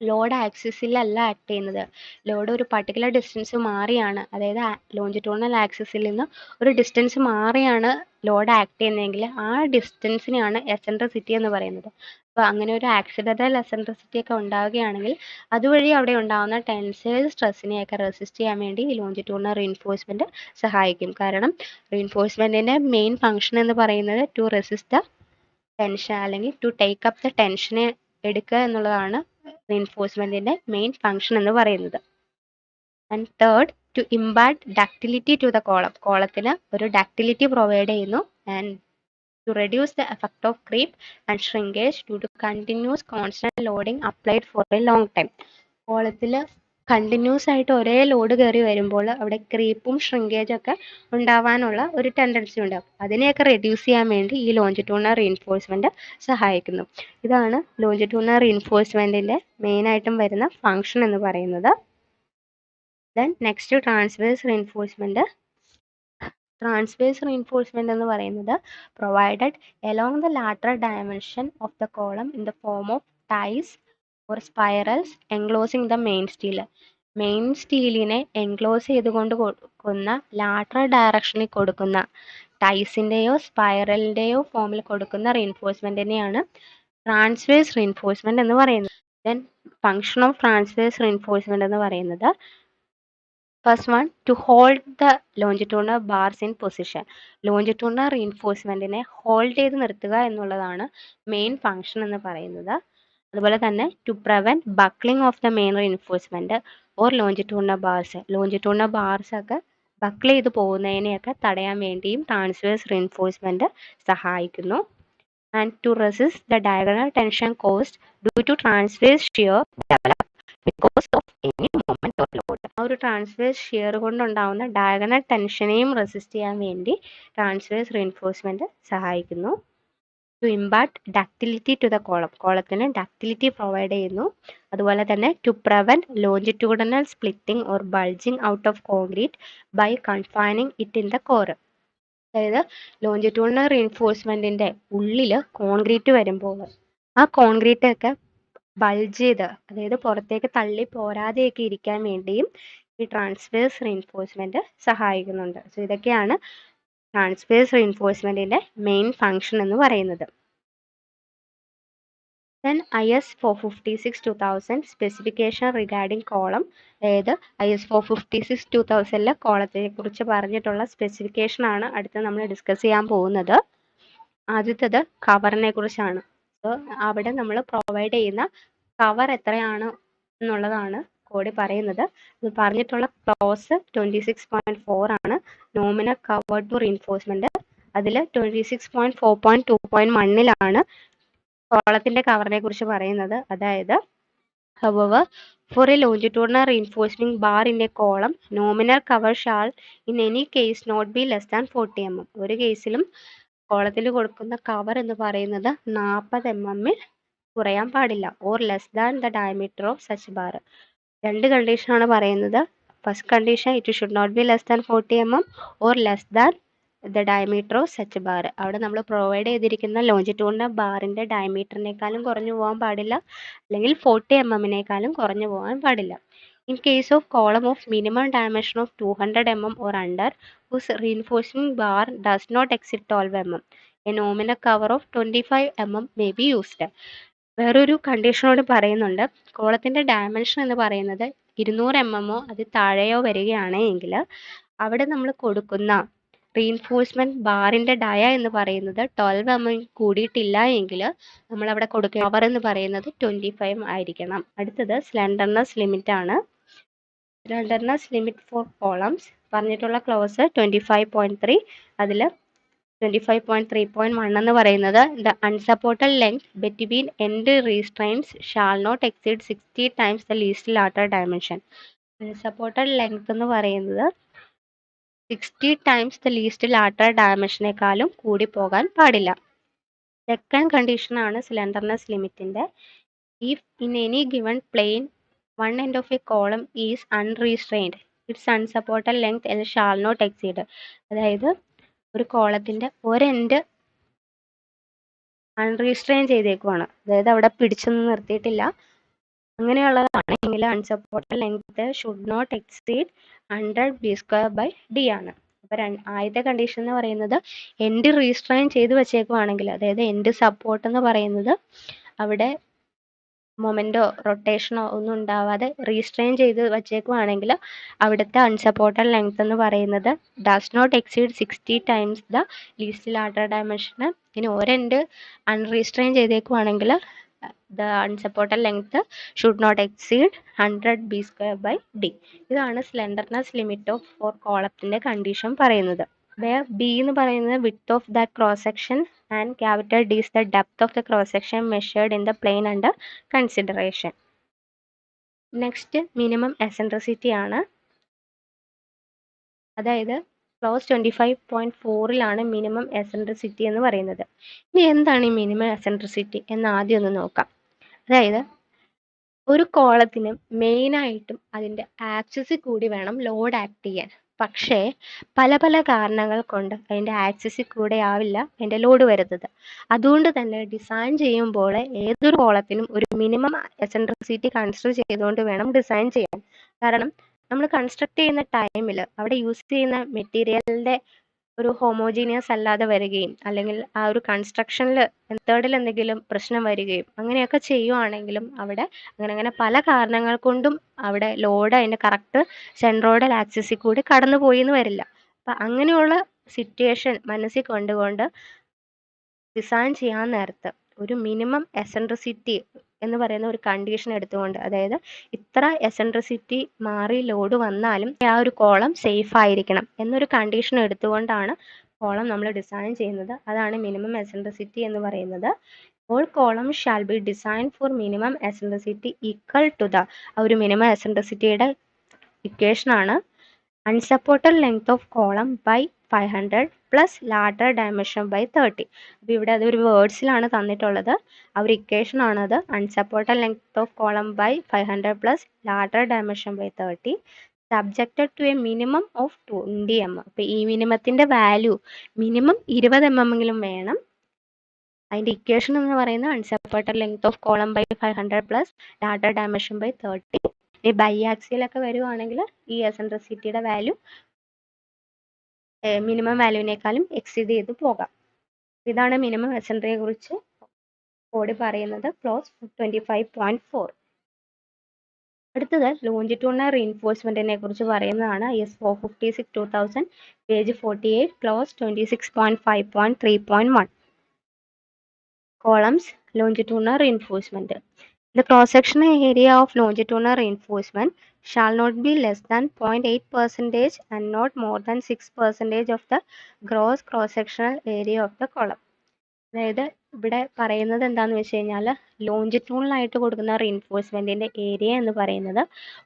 ലോഡ് ആക്സിസിലല്ല ആക്ട് ചെയ്യുന്നത്. ലോഡ് ഒരു പർട്ടിക്കുലർ ഡിസ്റ്റൻസ് മാറിയാണ്, അതായത് ലോഞ്ചിറ്റ്യൂണൽ ആക്സിസിൽ നിന്ന് ഒരു ഡിസ്റ്റൻസ് മാറിയാണ് ലോഡ് ആക്ട് ചെയ്യുന്നതെങ്കിൽ ആ ഡിസ്റ്റൻസിനെയാണ് എസെൻട്രിസിറ്റി എന്ന് പറയുന്നത്. അപ്പോൾ അങ്ങനെ ഒരു ആക്സിഡന്റൽ എസെൻട്രിസിറ്റി ഒക്കെ ഉണ്ടാവുകയാണെങ്കിൽ അതുവഴി അവിടെ ഉണ്ടാകുന്ന ടെൻസൈൽ സ്ട്രെസ്സിനെയൊക്കെ റെസിസ്റ്റ് ചെയ്യാൻ വേണ്ടി ഈ ലോഞ്ചിറ്റ്യൂണൽ റീഇൻഫോഴ്സ്മെന്റ് സഹായിക്കും. കാരണം റീഇൻഫോഴ്സ്മെന്റിന്റെ മെയിൻ ഫംഗ്ഷൻ എന്ന് പറയുന്നത് ടു റെസിസ്റ്റ് ദ ടെൻഷൻ അല്ലെങ്കിൽ ടു ടേക്ക് അപ്പ് ദ ടെൻഷനെ എടുക്കുക എന്നുള്ളതാണ് റീഇൻഫോഴ്സ്മെന്റിന്റെ മെയിൻ ഫംഗ്ഷൻ എന്ന് പറയുന്നത്. And third, to impart ductility to the column. കോളത്തിന് ഒരു ഡക്റ്റിലിറ്റി പ്രൊവൈഡ് ചെയ്യുന്നു. And to reduce the effect of creep and shrinkage due to continuous constant loading applied for a long time. കോളത്തിൽ continuous ആയിട്ട് ഒരേ load കയറി വരുമ്പോൾ അവിടെ ക്രീപ്പും ഷ്രിങ്കേജും ഒക്കെ ഉണ്ടാവാനുള്ള ഒരു ടെൻഡൻസി ഉണ്ട്. അതിനെയൊക്കെ റെഡ്യൂസ് ചെയ്യാൻ വേണ്ടി ഈ ലോഞ്ചിറ്റ്യൂണൽ റീഇൻഫോഴ്സ്മെന്റ് സഹായിക്കുന്നു. ഇതാണ് ലോഞ്ചിറ്റ്യൂണൽ റീഇൻഫോഴ്സ്മെന്റിന്റെ മെയിൻ ആയിട്ടും വരുന്ന ഫംഗ്ഷൻ എന്ന് പറയുന്നത്. Then next transverse reinforcement. Transverse reinforcement എന്ന് പറയുന്നത് provided along the lateral dimension of the column in the form of ties or spirals enclosing the main steel. Main സ്റ്റീലിനെ enclose ചെയ്തുകൊണ്ട് കൊടുക്കുന്ന ലാറ്ററൽ ഡയറക്ഷനിൽ കൊടുക്കുന്ന ടൈസിൻ്റെയോ സ്പൈറലിൻ്റെയോ ഫോമിൽ കൊടുക്കുന്ന റീൻഫോഴ്സ്മെൻറ്റിനെയാണ് ട്രാൻസ്വേഴ്സ് റീൻഫോഴ്സ്മെൻറ്റ് എന്ന് പറയുന്നത്. Then function of transverse reinforcement എന്ന് പറയുന്നത് first one, to hold the longitudinal bars in position. Longitudinal റീൻഫോഴ്സ്മെൻറ്റിനെ ഹോൾഡ് ചെയ്ത് നിർത്തുക എന്നുള്ളതാണ് മെയിൻ ഫങ്ഷൻ എന്ന് പറയുന്നത്. അതുപോലെ തന്നെ to prevent buckling of the main reinforcement or longitudinal bars. Longitudinal bars ഒക്കെ ബക്കിൾ ചെയ്ത് പോകുന്നതിനെയൊക്കെ തടയാൻ വേണ്ടിയും ട്രാൻസ്വേഴ്സ് റീൻഫോഴ്സ്മെൻറ്റ് സഹായിക്കുന്നു. And to resist the diagonal tension caused due to transverse shear develop because of any movement of load. ആ ഒരു transverse shear കൊണ്ടുണ്ടാവുന്ന diagonal ടെൻഷനെയും റെസിസ്റ്റ് ചെയ്യാൻ വേണ്ടി ട്രാൻസ്വേഴ്സ് റീൻഫോഴ്സ്മെന്റ് സഹായിക്കുന്നു. To impart ductility to the column. കോളത്തിന് ductility provide ചെയ്യുന്നു. അതുപോലെ തന്നെ to prevent longitudinal splitting or bulging out of concrete by confining it in the core. അതായത് ലോഞ്ചിറ്റ്യൂഡനൽ റീൻഫോഴ്സ്മെന്റിന്റെ ഉള്ളിൽ കോൺക്രീറ്റ് വരുമ്പോൾ ആ കോൺക്രീറ്റ് ഒക്കെ ബൾജ് ചെയ്ത്, അതായത് പുറത്തേക്ക് തള്ളി പോരാതെയൊക്കെ ഇരിക്കാൻ വേണ്ടിയും ഈ ട്രാൻസ്വേഴ്സ് റീൻഫോഴ്സ്മെന്റ് സഹായിക്കുന്നുണ്ട്. സോ ഇതൊക്കെയാണ് ട്രാൻസ്വേഴ്സ് റീൻഫോഴ്സ്മെന്റിന്റെ മെയിൻ ഫങ്ഷൻ എന്ന് പറയുന്നത്. Then IS 456-2000 specification regarding column. അതായത് IS 456-2000 കോളത്തെ കുറിച്ച് പറഞ്ഞിട്ടുള്ള സ്പെസിഫിക്കേഷൻ ആണ് അടുത്ത് നമ്മൾ ഡിസ്കസ് ചെയ്യാൻ പോകുന്നത്. ആദ്യത്തേത് കവറിനെ കുറിച്ചാണ്. സോ അവിടെ നമ്മൾ പ്രൊവൈഡ് ചെയ്യുന്ന കവർ എത്രയാണ് എന്നുള്ളതാണ് കോഡ് പറയുന്നത്. ഇത് പറഞ്ഞിട്ടുള്ള ക്ലോസ് 26.4 ആണ്. നോമിനൽ കവർ ടു റീൻഫോഴ്സ്മെന്റ് അതിൽ 26.4.2.1 കോളത്തിന്റെ കവറിനെ കുറിച്ച് പറയുന്നത്. അതായത് however for a longitudinal reinforcing bar in a column nominal cover shall in any case not be less than 40 mm. ഒരു കേസിലും കോളത്തിൽ കൊടുക്കുന്ന കവർ എന്ന് പറയുന്നത് 40 mm കുറയാൻ പാടില്ല. Or less than the diameter of such bar. രണ്ട് കണ്ടീഷനാണ് പറയുന്നത്. First condition it should not be less than 40 mm or less than the diameter of such bar. അവിടെ നമ്മൾ പ്രൊവൈഡ് ചെയ്തിരിക്കുന്ന ലോഞ്ചിറ്റ്യൂഡിനൽ ബാറിന്റെ ഡയമീറ്ററിനേക്കാളും കുറഞ്ഞു പോകാൻ പാടില്ല, അല്ലെങ്കിൽ 40 mm കുറഞ്ഞു പോകാൻ പാടില്ല. In case of column of minimum dimension of 200 mm or under whose reinforcing bar does not exceed 12 mm, a nominal cover of 25 mm may be used. വേറൊരു കണ്ടീഷനോട് പറയുന്നുണ്ട്. കോളത്തിന്റെ ഡയമെൻഷൻ എന്ന് പറയുന്നത് 200 mm അത് താഴെയോ വരികയാണെങ്കിൽ അവിടെ നമ്മൾ കൊടുക്കുന്ന റീൻഫോഴ്സ്മെന്റ് ബാറിന്റെ ഡയ എന്ന് പറയുന്നത് 12 mm കൂടിയിട്ടില്ല എങ്കിൽ നമ്മൾ അവിടെ കൊടുക്കുന്ന കവർ എന്ന് പറയുന്നത് 25 ആയിരിക്കണം. അടുത്തത് സ്ലെൻഡർനെസ് ലിമിറ്റ് ആണ്. സ്ലെൻഡർനെസ് ലിമിറ്റ് ഫോർ കോളംസ് പറഞ്ഞിട്ടുള്ള ക്ലോസ് 25.3. അതിൽ 25.3.1 എന്ന് പറയുന്നത് the unsupported length between end restraints shall not exceed 60 times the least lateral dimension. Unsupported length എന്ന് പറയുന്നത് 60 times ദ ലീസ്റ്റ് ലാറ്ററൽ ഡയമെൻഷനേക്കാളും കൂടി പോകാൻ പാടില്ല. സെക്കൻഡ് കണ്ടീഷനാണ് സ്ലെൻഡർനെസ് ലിമിറ്റിന്റെ. If in any given plane one end of a column is unrestrained, its unsupported length L shall not exceed. അതായത് ഒരു കോളത്തിന്റെ ഒരെൻഡ് അൺറീസ്ട്രെയിൻ ചെയ്തേക്കുവാണ്, അതായത് അവിടെ പിടിച്ചൊന്നും നിർത്തിയിട്ടില്ല. അങ്ങനെയുള്ളതാണെങ്കിൽ unsupported length should not exceed 100 b²/d ആണ്. അപ്പൊ ആദ്യത്തെ കണ്ടീഷൻ എന്ന് പറയുന്നത് എൻഡ് റീസ്ട്രെയിൻ ചെയ്ത് വെച്ചേക്കുവാണെങ്കിൽ, അതായത് എൻഡ് സപ്പോർട്ട് എന്ന് പറയുന്നത് അവിടെ മൊമെന്റോ റൊട്ടേഷനോ ഒന്നും ഉണ്ടാവാതെ റീസ്ട്രെയിൻ ചെയ്ത് വച്ചേക്കുവാണെങ്കിൽ അവിടുത്തെ അൺസപ്പോർട്ടഡ് ലെങ്ത് എന്ന് പറയുന്നത് does not exceed 60 times the least lateral dimension. ഇനി ഒരെൻഡ് അൺറീസ്ട്രെയിൻ ചെയ്തേക്കുവാണെങ്കിൽ the unsupported length should not exceed 100 b²/d. ഇതാണ് സ്ലെൻഡർനെസ് ലിമിറ്റ് ഓഫ് ഫോർ കോളത്തിന്റെ കണ്ടീഷൻ പറയുന്നത്. where B എന്ന് പറയുന്നത് width of that cross section and capital D is the depth of the cross section measured in the plane under consideration. Next minimum eccentricity ആണ്. അതായത് close 25.4 minimum eccentricity എന്ന് പറയുന്നത്. ഇനി എന്താണ് ഈ മിനിമം എസെൻട്രിസിറ്റി എന്ന് ആദ്യം ഒന്ന് നോക്കാം. അതായത് ഒരു കോളത്തിന് മെയിനായിട്ടും അതിൻ്റെ ആക്സിസിൽ കൂടി വേണം ലോഡ് ആക്ട് ചെയ്യാൻ. പക്ഷേ പല പല കാരണങ്ങൾ കൊണ്ട് അതിൻ്റെ ആക്സിസിൽ കൂടെ ആവില്ല അതിൻ്റെ ലോഡ് വരുന്നത്. അതുകൊണ്ട് തന്നെ ഡിസൈൻ ചെയ്യുമ്പോൾ ഏതൊരു കോളത്തിനും ഒരു മിനിമം എസെൻട്രിസിറ്റി കൺസിഡർ ചെയ്തുകൊണ്ട് വേണം ഡിസൈൻ ചെയ്യാൻ. കാരണം നമ്മൾ കൺസ്ട്രക്ട് ചെയ്യുന്ന ടൈമിൽ അവിടെ യൂസ് ചെയ്യുന്ന മെറ്റീരിയലിൻ്റെ ഒരു ഹോമോജീനിയസ് അല്ലാതെ വരികയും അല്ലെങ്കിൽ ആ ഒരു കൺസ്ട്രക്ഷനിൽ മെത്തേഡിൽ എന്തെങ്കിലും പ്രശ്നം വരികയും അങ്ങനെയൊക്കെ ചെയ്യുവാണെങ്കിലും അവിടെ അങ്ങനെ പല കാരണങ്ങൾ കൊണ്ടും അവിടെ ലോഡ് അതിൻ്റെ കറക്റ്റ് സെൻട്രോയിഡൽ ആക്സിസിൽ കൂടി കടന്നു പോയി എന്ന് വരില്ല. അപ്പം അങ്ങനെയുള്ള സിറ്റുവേഷൻ മനസ്സിൽ കണ്ടുകൊണ്ട് ഡിസൈൻ ചെയ്യാൻ നേരത്ത് ഒരു മിനിമം എസെൻട്രിസിറ്റി എന്ന് പറയുന്ന ഒരു കണ്ടീഷൻ എടുത്തുകൊണ്ട്, അതായത് ഇത്ര എസെൻട്രിസിറ്റി മാറി ലോഡ് വന്നാലും ആ ഒരു കോളം സേഫ് ആയിരിക്കണം എന്നൊരു കണ്ടീഷൻ എടുത്തുകൊണ്ടാണ് കോളം നമ്മൾ ഡിസൈൻ ചെയ്യുന്നത്. അതാണ് മിനിമം എസെൻട്രിസിറ്റി എന്ന് പറയുന്നത്. All column shall be design for minimum eccentricity equal to the ഒരു മിനിമം എസെൻട്രിസിറ്റിയുടെ ഇക്വേഷനാണ് unsupported length of column by 500 plus lateral dimension by 30. അപ്പോൾ ഇവിടെ അതൊരു വേർഡ്സിലാണ് തന്നിട്ടുള്ളത്. ആ ഒരു ഇക്വേഷൻ ആണത്. unsupported length of column by 500 plus lateral dimension by 30 subjected to a minimum of 20 mm. അപ്പോൾ ഈ മിനിമത്തിൻ്റെ വാല്യൂ മിനിമം 20 mm എങ്കിലും വേണം. അതിൻ്റെ ഇക്വേഷൻ എന്ന് പറയുന്നത് unsupported length of column by 500 plus lateral dimension by 30. ഈ ബൈആക്സിലൊക്കെ വരുവാണെങ്കിൽ ഈ എസെൻട്രിസിറ്റിയുടെ വാല്യൂ മിനിമം വാല്യൂവിനേക്കാളും എക്സീഡ് ചെയ്ത് പോകാം. ഇതാണ് മിനിമം എസെൻട്രിയെ കുറിച്ച് കോഡ് പറയുന്നത്. ക്ലോസ് 25.4. അടുത്തത് ലോഞ്ചിറ്റ്യൂണൽ റീഇൻഫോഴ്സ്മെന്റിനെ കുറിച്ച് പറയുന്നതാണ്. IS 456/2000 page 48 close 26.5.3.1. columns longitudinal reinforcement. The cross-sectional area of longitudinal reinforcement shall not be less than 0.8% and not more than 6% of the gross cross-sectional area of the column. അതായത് ഇവിടെ പറയുന്നത് എന്താണെന്ന് വെച്ച് കഴിഞ്ഞാൽ ലോഞ്ചിറ്റ്യൂണലായിട്ട് കൊടുക്കുന്ന റീഇൻഫോഴ്സ്മെൻറ്റിൻ്റെ ഏരിയ എന്ന് പറയുന്നത്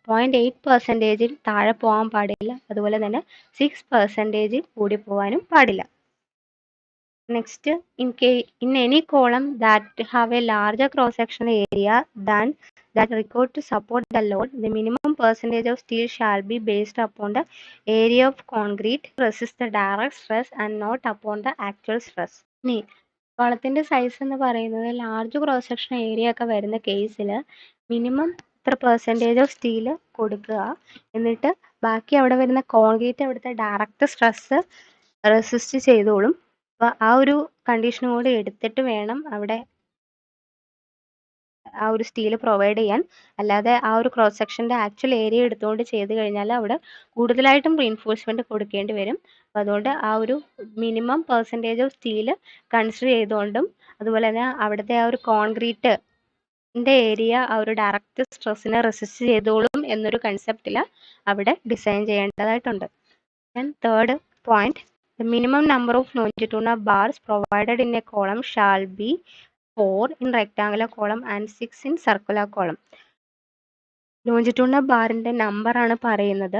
0.8% താഴെ പോകാൻ പാടില്ല, അതുപോലെ തന്നെ 6% കൂടി പോകാനും പാടില്ല. Next, in any column that have a larger cross-sectional area than that required to support the load, the minimum percentage of steel shall be based upon the area of concrete resist the direct stress and not upon the actual stress. കോളത്തിൻ്റെ size എന്ന് പറയുന്നത് large cross section area ഒക്കെ വരുന്ന കേസിൽ minimum ഇത്ര percentage of steel കൊടുക്കുക, എന്നിട്ട് ബാക്കി അവിടെ വരുന്ന കോൺക്രീറ്റ് അവിടുത്തെ ഡയറക്റ്റ് സ്ട്രെസ് റെസിസ്റ്റ് ചെയ്തോളും. അപ്പോൾ ആ ഒരു കണ്ടീഷനും കൂടി എടുത്തിട്ട് വേണം അവിടെ ആ ഒരു സ്റ്റീൽ പ്രൊവൈഡ് ചെയ്യാൻ. അല്ലാതെ ആ ഒരു ക്രോസ് സെക്ഷൻ്റെ ആക്ച്വൽ ഏരിയ എടുത്തുകൊണ്ട് ചെയ്ത് കഴിഞ്ഞാൽ അവിടെ കൂടുതലായിട്ടും റീഇൻഫോഴ്സ്മെൻറ്റ് കൊടുക്കേണ്ടി വരും. അപ്പോൾ അതുകൊണ്ട് ആ ഒരു minimum percentage of steel consider ചെയ്തുകൊണ്ടും അതുപോലെ തന്നെ അവിടുത്തെ ആ ഒരു കോൺക്രീറ്റിൻ്റെ ഏരിയ ആ ഒരു ഡയറക്റ്റ് സ്ട്രെസ്സിനെ റെസിസ്റ്റ് ചെയ്തോളും എന്നൊരു കൺസെപ്റ്റിൽ അവിടെ ഡിസൈൻ ചെയ്യേണ്ടതായിട്ടുണ്ട്. Then third point, the minimum number of longitudinal bars provided in a column shall be 4 in rectangular column and 6 in circular column. Longitudinal ബാറിൻ്റെ നമ്പറാണ് പറയുന്നത്.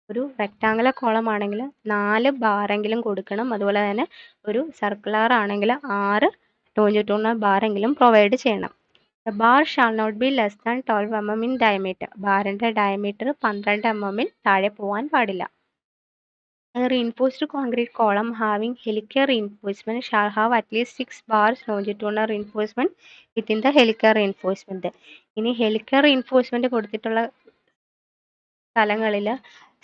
ഒരു റെക്ടാങ്കുലർ കോളം ആണെങ്കിൽ 4 ബാറെങ്കിലും കൊടുക്കണം, അതുപോലെ തന്നെ ഒരു സർക്കുലർ ആണെങ്കിൽ 6 ലോഞ്ചിറ്റ്യൂണൽ ബാറെങ്കിലും പ്രൊവൈഡ് ചെയ്യണം. The bar shall not be less than 12 mm in diameter. ബാറിൻ്റെ ഡയമീറ്റർ 12 mm താഴെ പോകാൻ പാടില്ല. A reinforced concrete column having helical reinforcement shall have at least 6 bars longitudinal reinforcement within the helical reinforcement. ഇനി helical reinforcement കൊടുത്തിട്ടുള്ള സ്ഥലങ്ങളിൽ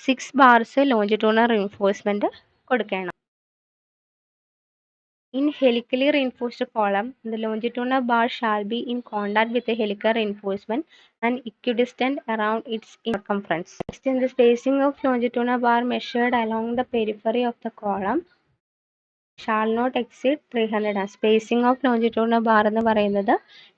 6 bars longitudinal reinforcement കൊടുക്കണം. In helically reinforced column, the longitudinal bar shall be in contact with the helical reinforcement and equidistant around its circumference. Next, in the spacing of longitudinal bar measured along the periphery of the column shall not exceed 300 mm. Spacing of longitudinal bar എന്ന് പറയുന്നത്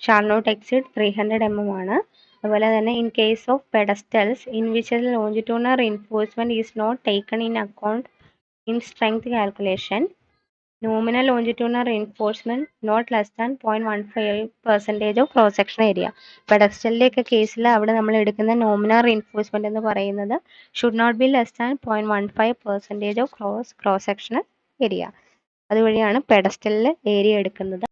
shall not exceed 300 mm ആണ്. അതുപോലെ തന്നെ in case of pedestals in which the longitudinal reinforcement is not taken in account in strength calculation, nominal longitudinal reinforcement not less than 0.15% of cross section area. പെഡസ്റ്റലിൻ്റെയൊക്കെ കേസിൽ അവിടെ നമ്മൾ എടുക്കുന്ന nominal reinforcement എന്ന് പറയുന്നത് should not be less than 0.15% of cross sectional area. അതുവഴിയാണ് പെഡസ്റ്റലിൽ area എടുക്കുന്നത്.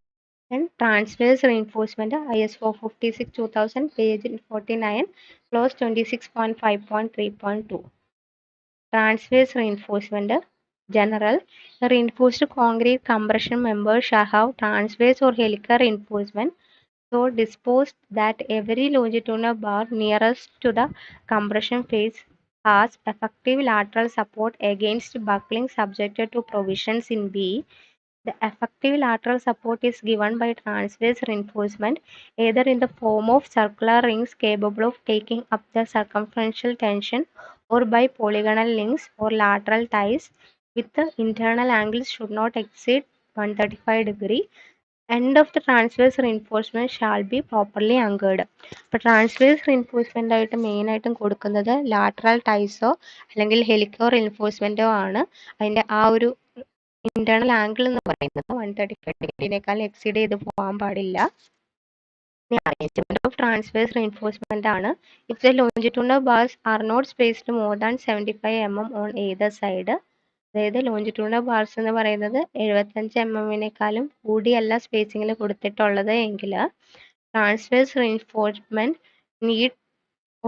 Then transverse reinforcement IS 456/2000 page 49 clause 26.5.3.2. Transverse reinforcement general, the reinforced concrete compression member shall have transverse or helical reinforcement so disposed that every longitudinal bar nearest to the compression face has effective lateral support against buckling subjected to provisions in B. The effective lateral support is given by transverse reinforcement, either in the form of circular rings capable of taking up the circumferential tension or by polygonal links or lateral ties with the internal angles should not exceed 135 degree. End of the transverse reinforcement shall be properly anchored. ഇപ്പോൾ transverse reinforcement ആയിട്ട് മെയിനായിട്ടും കൊടുക്കുന്നത് lateral ടൈസോ അല്ലെങ്കിൽ ഹെലിക്കോ റീൻഫോഴ്സ്മെൻറ്റോ ആണ്. അതിൻ്റെ ആ ഒരു internal angle എന്ന് പറയുന്നത് 135 ഡിഗ്രിനേക്കാൾ എക്സീഡ് ചെയ്ത് പോകാൻ പാടില്ല. അറേഞ്ച്മെന്റ് ഓഫ് ട്രാൻസ്വേഴ്സ് റീൻഫോഴ്സ്മെന്റ് ആണ്. If the longitudinal bars are not spaced more than 75 mm on either side. അതായത് ലോഞ്ചിറ്റ്യൂണൽ ബാർസ് എന്ന് പറയുന്നത് 75 mm കൂടിയല്ല സ്പേസിങ്ങിൽ കൊടുത്തിട്ടുള്ളത് എങ്കിൽ transverse reinforcement need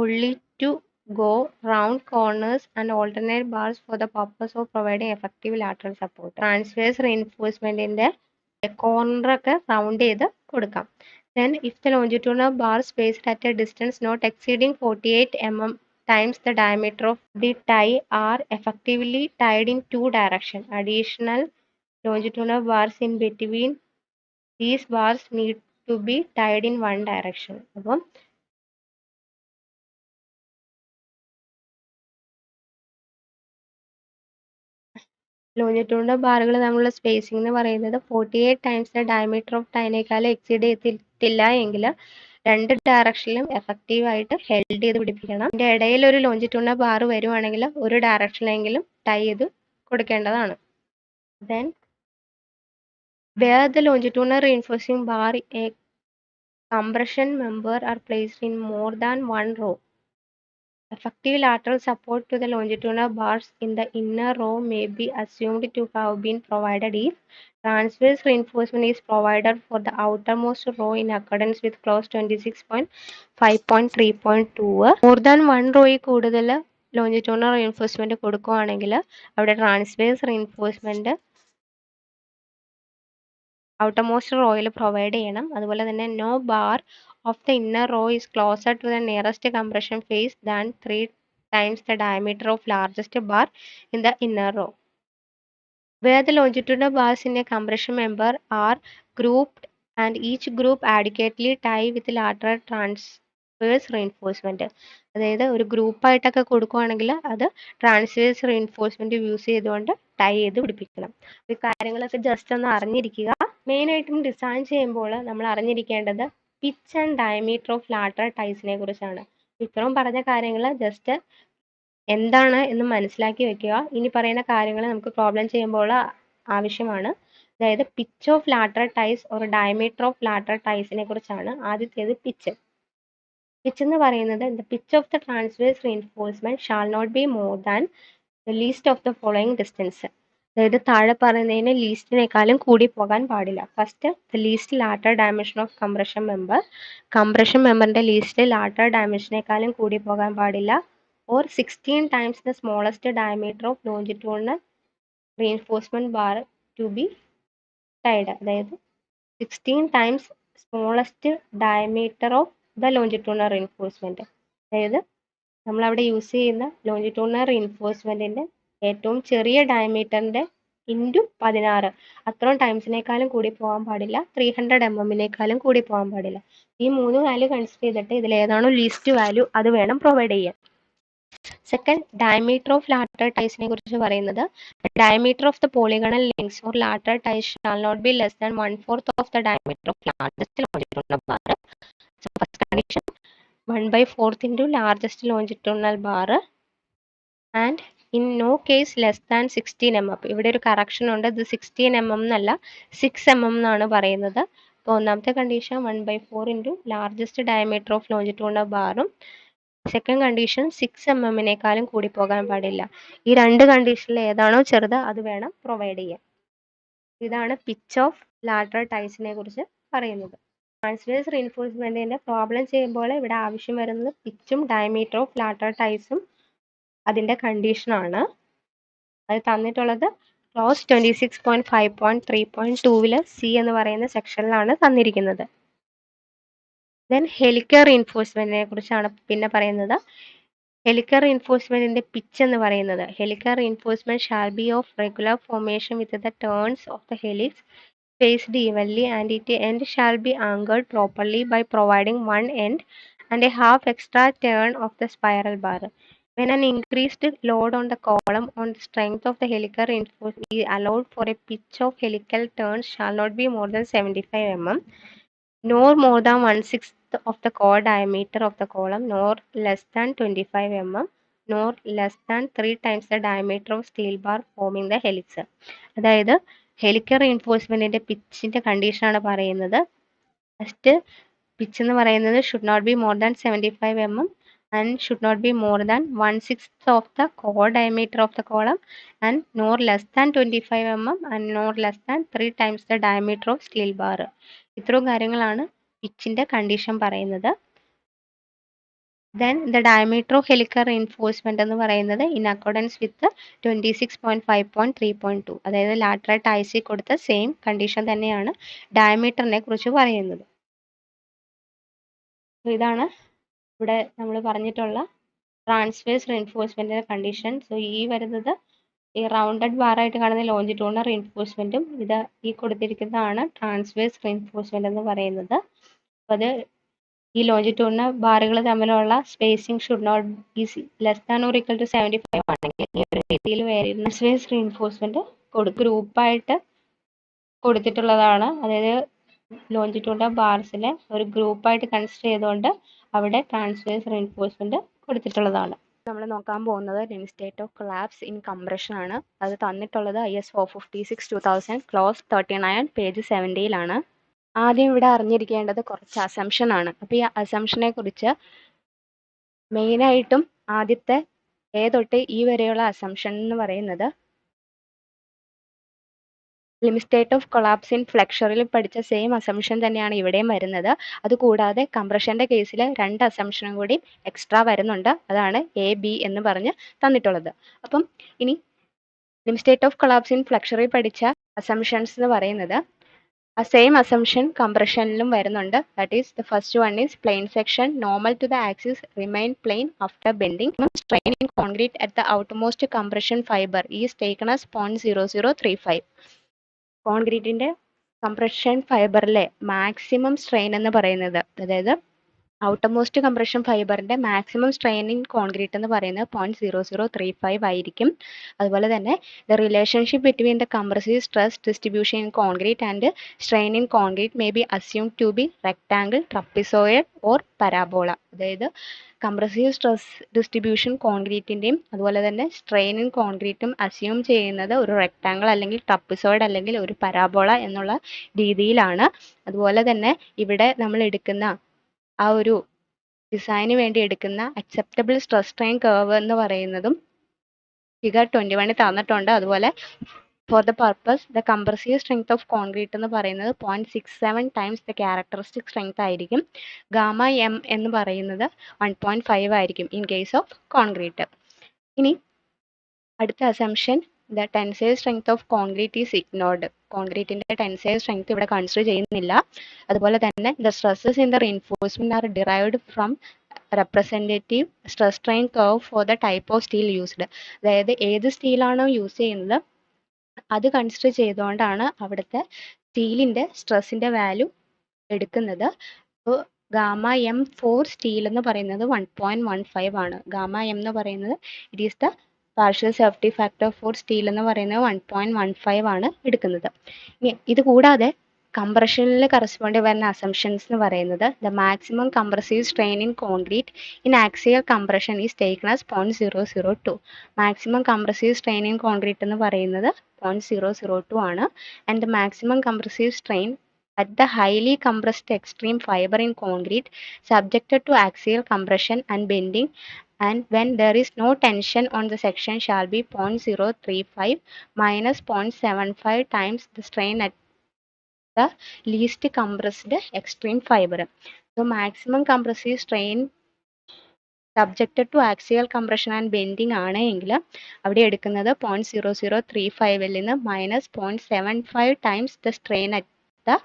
only to go round corners and alternate bars for the purpose of providing effective lateral support. Transverse reinforcementന്റെ corner ഒക്കെ round ചെയ്ത് കൊടുക്കാം. Then if the longitudinal bar spaced at a distance not exceeding 48 mm times the diameter of the tie are effectively tied in two directions. Additional longitudinal bars in between these bars need to be tied in one direction. അപ്പം longitudinal ബാറുകൾ തമ്മിലുള്ള spacing എന്ന് പറയുന്നത് 48 times the diameter of ടൈനേക്കാളും exceed ചെയ്തിട്ടില്ല എങ്കിൽ രണ്ട് ഡയറക്ഷനിലും എഫക്റ്റീവായിട്ട് ഹെൽഡ് ചെയ്ത് പിടിപ്പിക്കണം. അതിൻ്റെ ഇടയിൽ ഒരു ലോഞ്ചിറ്റ്യൂഡിനൽ ബാർ വരുവാണെങ്കിൽ ഒരു ഡയറക്ഷനിലെങ്കിലും ടൈ ചെയ്ത് കൊടുക്കേണ്ടതാണ്. Then where the longitudinal reinforcing bar a compression member are placed in more than one row, effective lateral support to the longitudinal bars in the inner row may be assumed to have been provided if transverse reinforcement is provided for the outermost row in accordance with clause 26.5.3.2. More than one row കൂടുതൽ longitudinal reinforcement കൊടുക്കുകയാണെങ്കിൽ അവിടെ transverse reinforcement outermost റോയിൽ provide ചെയ്യണം. അതുപോലെ തന്നെ no bar of the inner row is closer to the nearest compression face than 3 times the diameter of largest bar in the inner row. Where the longitudinal bars in a compression member are grouped and each group adequately tie with lateral transverse reinforcement. അതായത് ഒരു ഗ്രൂപ്പായിട്ടൊക്കെ കൊടുക്കുകയാണെങ്കിൽ അത് transverse reinforcement use ചെയ്തുകൊണ്ട് tie ചെയ്ത് പിടിപ്പിക്കണം. ഈ കാര്യങ്ങളൊക്കെ just ഒന്ന് അറിഞ്ഞിരിക്കുക. മെയിനായിട്ടും ഡിസൈൻ ചെയ്യുമ്പോൾ നമ്മൾ അറിഞ്ഞിരിക്കേണ്ടത് pitch and diameter of lateral ടൈസിനെ കുറിച്ചാണ്. ഇത്രയും പറഞ്ഞ കാര്യങ്ങൾ ജസ്റ്റ് എന്താണ് എന്ന് മനസ്സിലാക്കി വെക്കുക. ഇനി പറയുന്ന കാര്യങ്ങൾ നമുക്ക് പ്രോബ്ലം ചെയ്യുമ്പോൾ ആവശ്യമാണ്. അതായത് pitch of lateral ties or diameter of lateral ടൈസിനെ കുറിച്ചാണ്. ആദ്യത്തേത് പിച്ച്. പിച്ച് എന്ന് പറയുന്നത് the pitch of the transverse reinforcement shall not be more than the least of the following distance. അതായത് താഴെ പറയുന്നതിന് ലീസ്റ്റിനേക്കാളും കൂടി പോകാൻ പാടില്ല. First the least lateral dimension of compression member. Compression മെമ്പറിന്റെ ലീസ്റ്റ് ലാറ്ററൽ ഡയമെൻഷനേക്കാളും കൂടി പോകാൻ പാടില്ല. Or 16 times the smallest diameter of longitudinal reinforcement bar to be tied. അതായത് 16 times smallest diameter of the longitudinal reinforcement. അതായത് നമ്മളവിടെ യൂസ് ചെയ്യുന്ന longitudinal റീൻഫോഴ്സ്മെന്റിന്റെ ഏറ്റവും ചെറിയ ഡയമീറ്ററിന്റെ ഇൻറ്റു 16 അത്രയും ടൈംസിനേക്കാളും കൂടി പോകാൻ പാടില്ല. 300 mm കൂടി പോകാൻ പാടില്ല. ഈ 3 വാല്യൂ കൺസിഡർ ചെയ്തിട്ട് ഇതിൽ ഏതാണോ ലീസ്റ്റ് വാല്യൂ അത് വേണം പ്രൊവൈഡ് ചെയ്യാൻ. സെക്കൻഡ്, ഡയമീറ്റർ ഓഫ് ലാറ്ററൽ ടൈസിനെ കുറിച്ച് പറയുന്നത് diameter of the polygonal links or lateral ties shall not be less than 1/4 of the diameter of largest longitudinal bar. So first condition 1/4 into largest longitudinal bar and in no case less than 16 mm. ഇവിടെ ഒരു correction ഉണ്ട്. ഇത് 16 mm എന്നല്ല 6 mm എന്നാണ് പറയുന്നത്. അപ്പോൾ ഒന്നാമത്തെ condition 1/4 into largest diameter of longitudinal ബാറും സെക്കൻഡ് കണ്ടീഷൻ 6 mm കൂടി പോകാൻ പാടില്ല. ഈ രണ്ട് കണ്ടീഷനിൽ ഏതാണോ ചെറുത് അത് വേണം പ്രൊവൈഡ് ചെയ്യാൻ. ഇതാണ് പിച്ച് ഓഫ് ലാറ്ററൽ ടൈസിനെ കുറിച്ച് പറയുന്നത്. ട്രാൻസ്വേഴ്സ് റീൻഫോഴ്സ്മെന്റിന്റെ പ്രോബ്ലം ചെയ്യുമ്പോൾ ഇവിടെ ആവശ്യം വരുന്നത് പിച്ചും ഡയമീറ്റർ ഓഫ് ലാറ്ററൽ ടൈസും അതിന്റെ കണ്ടീഷനാണ്. അത് തന്നിട്ടുള്ളത് ക്ലോസ് 26.5.3.2 C എന്ന് പറയുന്ന സെക്ഷനിലാണ് തന്നിരിക്കുന്നത്. ദെൻ ഹെലിക്കൽ റീഇൻഫോഴ്സ്മെന്റിനെ കുറിച്ചാണ് പിന്നെ പറയുന്നത്. ഹെലിക്കൽ റീഇൻഫോഴ്സ്മെന്റിന്റെ പിച്ച് എന്ന് പറയുന്നത്, helical reinforcement shall be of regular formation with the turns of the helix spaced evenly, and its end shall be anchored properly by providing one end and a half extra turn of the spiral bar. When an increased load on the column on the strength of the helical reinforcement is allowed for a pitch of helical turns shall not be more than 75 mm, nor more than 1/6 of the core diameter of the column, nor less than 25 mm, nor less than 3 times the diameter of steel bar forming the helix. അതായത് helical റീഇൻഫോഴ്സ്മെന്റിന്റെ പിച്ചിന്റെ കണ്ടീഷനാണ് പറയുന്നത്. First pitch എന്ന് പറയുന്നത് should not be more than 75 mm and should not be more than 1/6 of the core diameter of the column and nor less than 25 mm and nor less than 3 times the diameter of steel bar. ഇത്രയും കാര്യങ്ങളാണ് പിച്ചിന്റെ condition പറയുന്നത്. Then the diameter of helical reinforcement എന്ന് പറയുന്നത് in accordance with the 26.5.3.2, അതായത് lateral IC കൊടുത്ത same condition തന്നെയാണ് ഡയമീറ്ററിനെ കുറിച്ച് പറയുന്നത്. ഇതാണ് ഇവിടെ നമ്മൾ പറഞ്ഞിട്ടുള്ള ട്രാൻസ്വേഴ്സ് റീഇൻഫോഴ്സ്മെന്റിന്റെ കണ്ടീഷൻ. സോ ഈ വരുന്നത് ഈ റൗണ്ടഡ് ബാർ ആയിട്ട് കാണുന്ന ലോഞ്ചിറ്റ്യൂണൽ റീഇൻഫോഴ്സ്മെന്റും ഇത് ഈ കൊടുത്തിരിക്കുന്നതാണ് ട്രാൻസ്വേഴ്സ് റീഇൻഫോഴ്സ്മെന്റ് എന്ന് പറയുന്നത്. അപ്പോൾ അത് ഈ ലോഞ്ചിറ്റ്യൂണൽ ബാറുകൾ തമ്മിലുള്ള spacing should not is less than or equal to 75 ആണെങ്കിൽ ഈ ഒരു രീതിയിൽ ട്രാൻസ്വേഴ്സ് റീഇൻഫോഴ്സ്മെന്റ് ഗ്രൂപ്പായിട്ട് കൊടുത്തിട്ടുള്ളതാണ്. അതായത് ലോഞ്ചിറ്റ്യൂണൽ ബാർസിനെ ഒരു ഗ്രൂപ്പായിട്ട് കൺസിഡർ ചെയ്തുകൊണ്ട് അവിടെ ട്രാൻസ്വേഴ്സ് റീഇൻഫോഴ്സ്മെന്റ് കൊടുത്തിട്ടുള്ളതാണ്. നമ്മൾ നോക്കാൻ പോകുന്നത് limit state of collapse in compression ആണ്. അത് തന്നിട്ടുള്ളത് IS 456/2000 ക്ലോസ് 39 പേജ് 70-ലാണ്. ആദ്യം ഇവിടെ അറിഞ്ഞിരിക്കേണ്ടത് കുറച്ച് അസംഷൻ ആണ്. അപ്പോൾ ഈ അസംഷനെ കുറിച്ച് മെയിനായിട്ടും ആദ്യത്തെ എ തൊട്ട് ഈ വരെയുള്ള അസംഷൻ എന്ന് പറയുന്നത് limit state of collapse in ഫ്ലെക്ചറിൽ പഠിച്ച സെയിം അസംഷൻ തന്നെയാണ് ഇവിടെയും വരുന്നത്. അതുകൂടാതെ കംപ്രഷന്റെ കേസിൽ 2 അസംഷനും കൂടി എക്സ്ട്രാ വരുന്നുണ്ട്. അതാണ് A, B എന്ന് പറഞ്ഞ് തന്നിട്ടുള്ളത്. അപ്പം ഇനി limit state of collapse in ഫ്ലെക്ചറിൽ പഠിച്ച അസംഷൻസ് എന്ന് പറയുന്നത് ആ സെയിം അസംഷൻ കംപ്രഷനിലും വരുന്നുണ്ട്. That is the first one is plane section normal to the axis remain plane after bending. Strain in concrete at the outermost compression fibre is taken as 0.0035. കോൺക്രീറ്റിന്റെ compression ഫൈബറിലെ maximum strain എന്ന് പറയുന്നത്, അതായത് outermost compression ഫൈബറിന്റെ maximum strain in concrete എന്ന് പറയുന്നത് 0.0035 ആയിരിക്കും. അതുപോലെ തന്നെ the relationship between the compressive stress distribution in concrete and strain in concrete may be assumed to be rectangle, trapezoid or parabola. അതായത് കംപ്രസീവ് സ്ട്രെസ് ഡിസ്ട്രിബ്യൂഷൻ കോൺക്രീറ്റിന്റെയും അതുപോലെ തന്നെ സ്ട്രെയിൻ ഇൻ കോൺക്രീറ്റും അസ്യൂം ചെയ്യുന്നത് ഒരു റെക്ടാങ്കിൾ അല്ലെങ്കിൽ ട്രപ്പിസോയിഡ് അല്ലെങ്കിൽ ഒരു പരാബോള എന്നുള്ള രീതിയിലാണ്. അതുപോലെ തന്നെ ഇവിടെ നമ്മൾ എടുക്കുന്ന ആ ഒരു ഡിസൈന് വേണ്ടി എടുക്കുന്ന അക്സെപ്റ്റബിൾ സ്ട്രെസ് സ്ട്രെയിൻ കർവ് എന്ന് പറയുന്നതും ഫിഗർ 21 തന്നിട്ടുണ്ട്. അതുപോലെ for the purpose the compressive strength of concrete എന്ന് പറയുന്നത് 0.67 ടൈംസ് ദ ക്യാരക്ടറിസ്റ്റിക് സ്ട്രെങ്ത് ആയിരിക്കും. ഗാമ എം എന്ന് പറയുന്നത് 1.5 ആയിരിക്കും ഇൻ കേസ് ഓഫ് കോൺക്രീറ്റ്. ഇനി അടുത്ത assumption the tensile strength of concrete is ignored. കോൺക്രീറ്റിന്റെ ടെൻസൈൽ സ്ട്രെങ്ത് ഇവിടെ കൺസിഡർ ചെയ്യുന്നില്ല. അതുപോലെ തന്നെ the stresses in the reinforcement are derived from representative stress strain curve for the type of steel used. അതായത് ഏത് സ്റ്റീലാണോ use ചെയ്യുന്നത് അത് കൺസിഡർ ചെയ്തുകൊണ്ടാണ് അവിടുത്തെ സ്റ്റീലിന്റെ സ്ട്രെസ്സിന്റെ വാല്യൂ എടുക്കുന്നത്. അപ്പോൾ ഗാമ എം ഫോർ സ്റ്റീൽ എന്ന് പറയുന്നത് 1.15 ആണ്. ഗാമ എം എന്ന് പറയുന്നത് it is the partial safety factor for steel എന്ന് പറയുന്നത് 1.15 ആണ് എടുക്കുന്നത്. ഇത് കൂടാതെ കംപ്രഷനിൽ കറസ്പോണ്ട് വരുന്ന അസംഷൻസ് എന്ന് പറയുന്നത് the maximum compressive strain in concrete in axial compression is taken as 0.002. Maximum compressive strain in concrete എന്ന് പറയുന്നത് 0.002 ആണ്. And the maximum compressive strain at the highly compressed extreme fiber in concrete subjected to axial compression and bending and when there is no tension on the section shall be 0.035 minus 0.75 times the strain at the least compressed extreme fiber. So maximum compressive strain subjected to axial compression and bending ആണ് എങ്കിൽ അവിടെ എടുക്കുന്നത് 0.0035 നിന്ന് -0.75 times the strain at the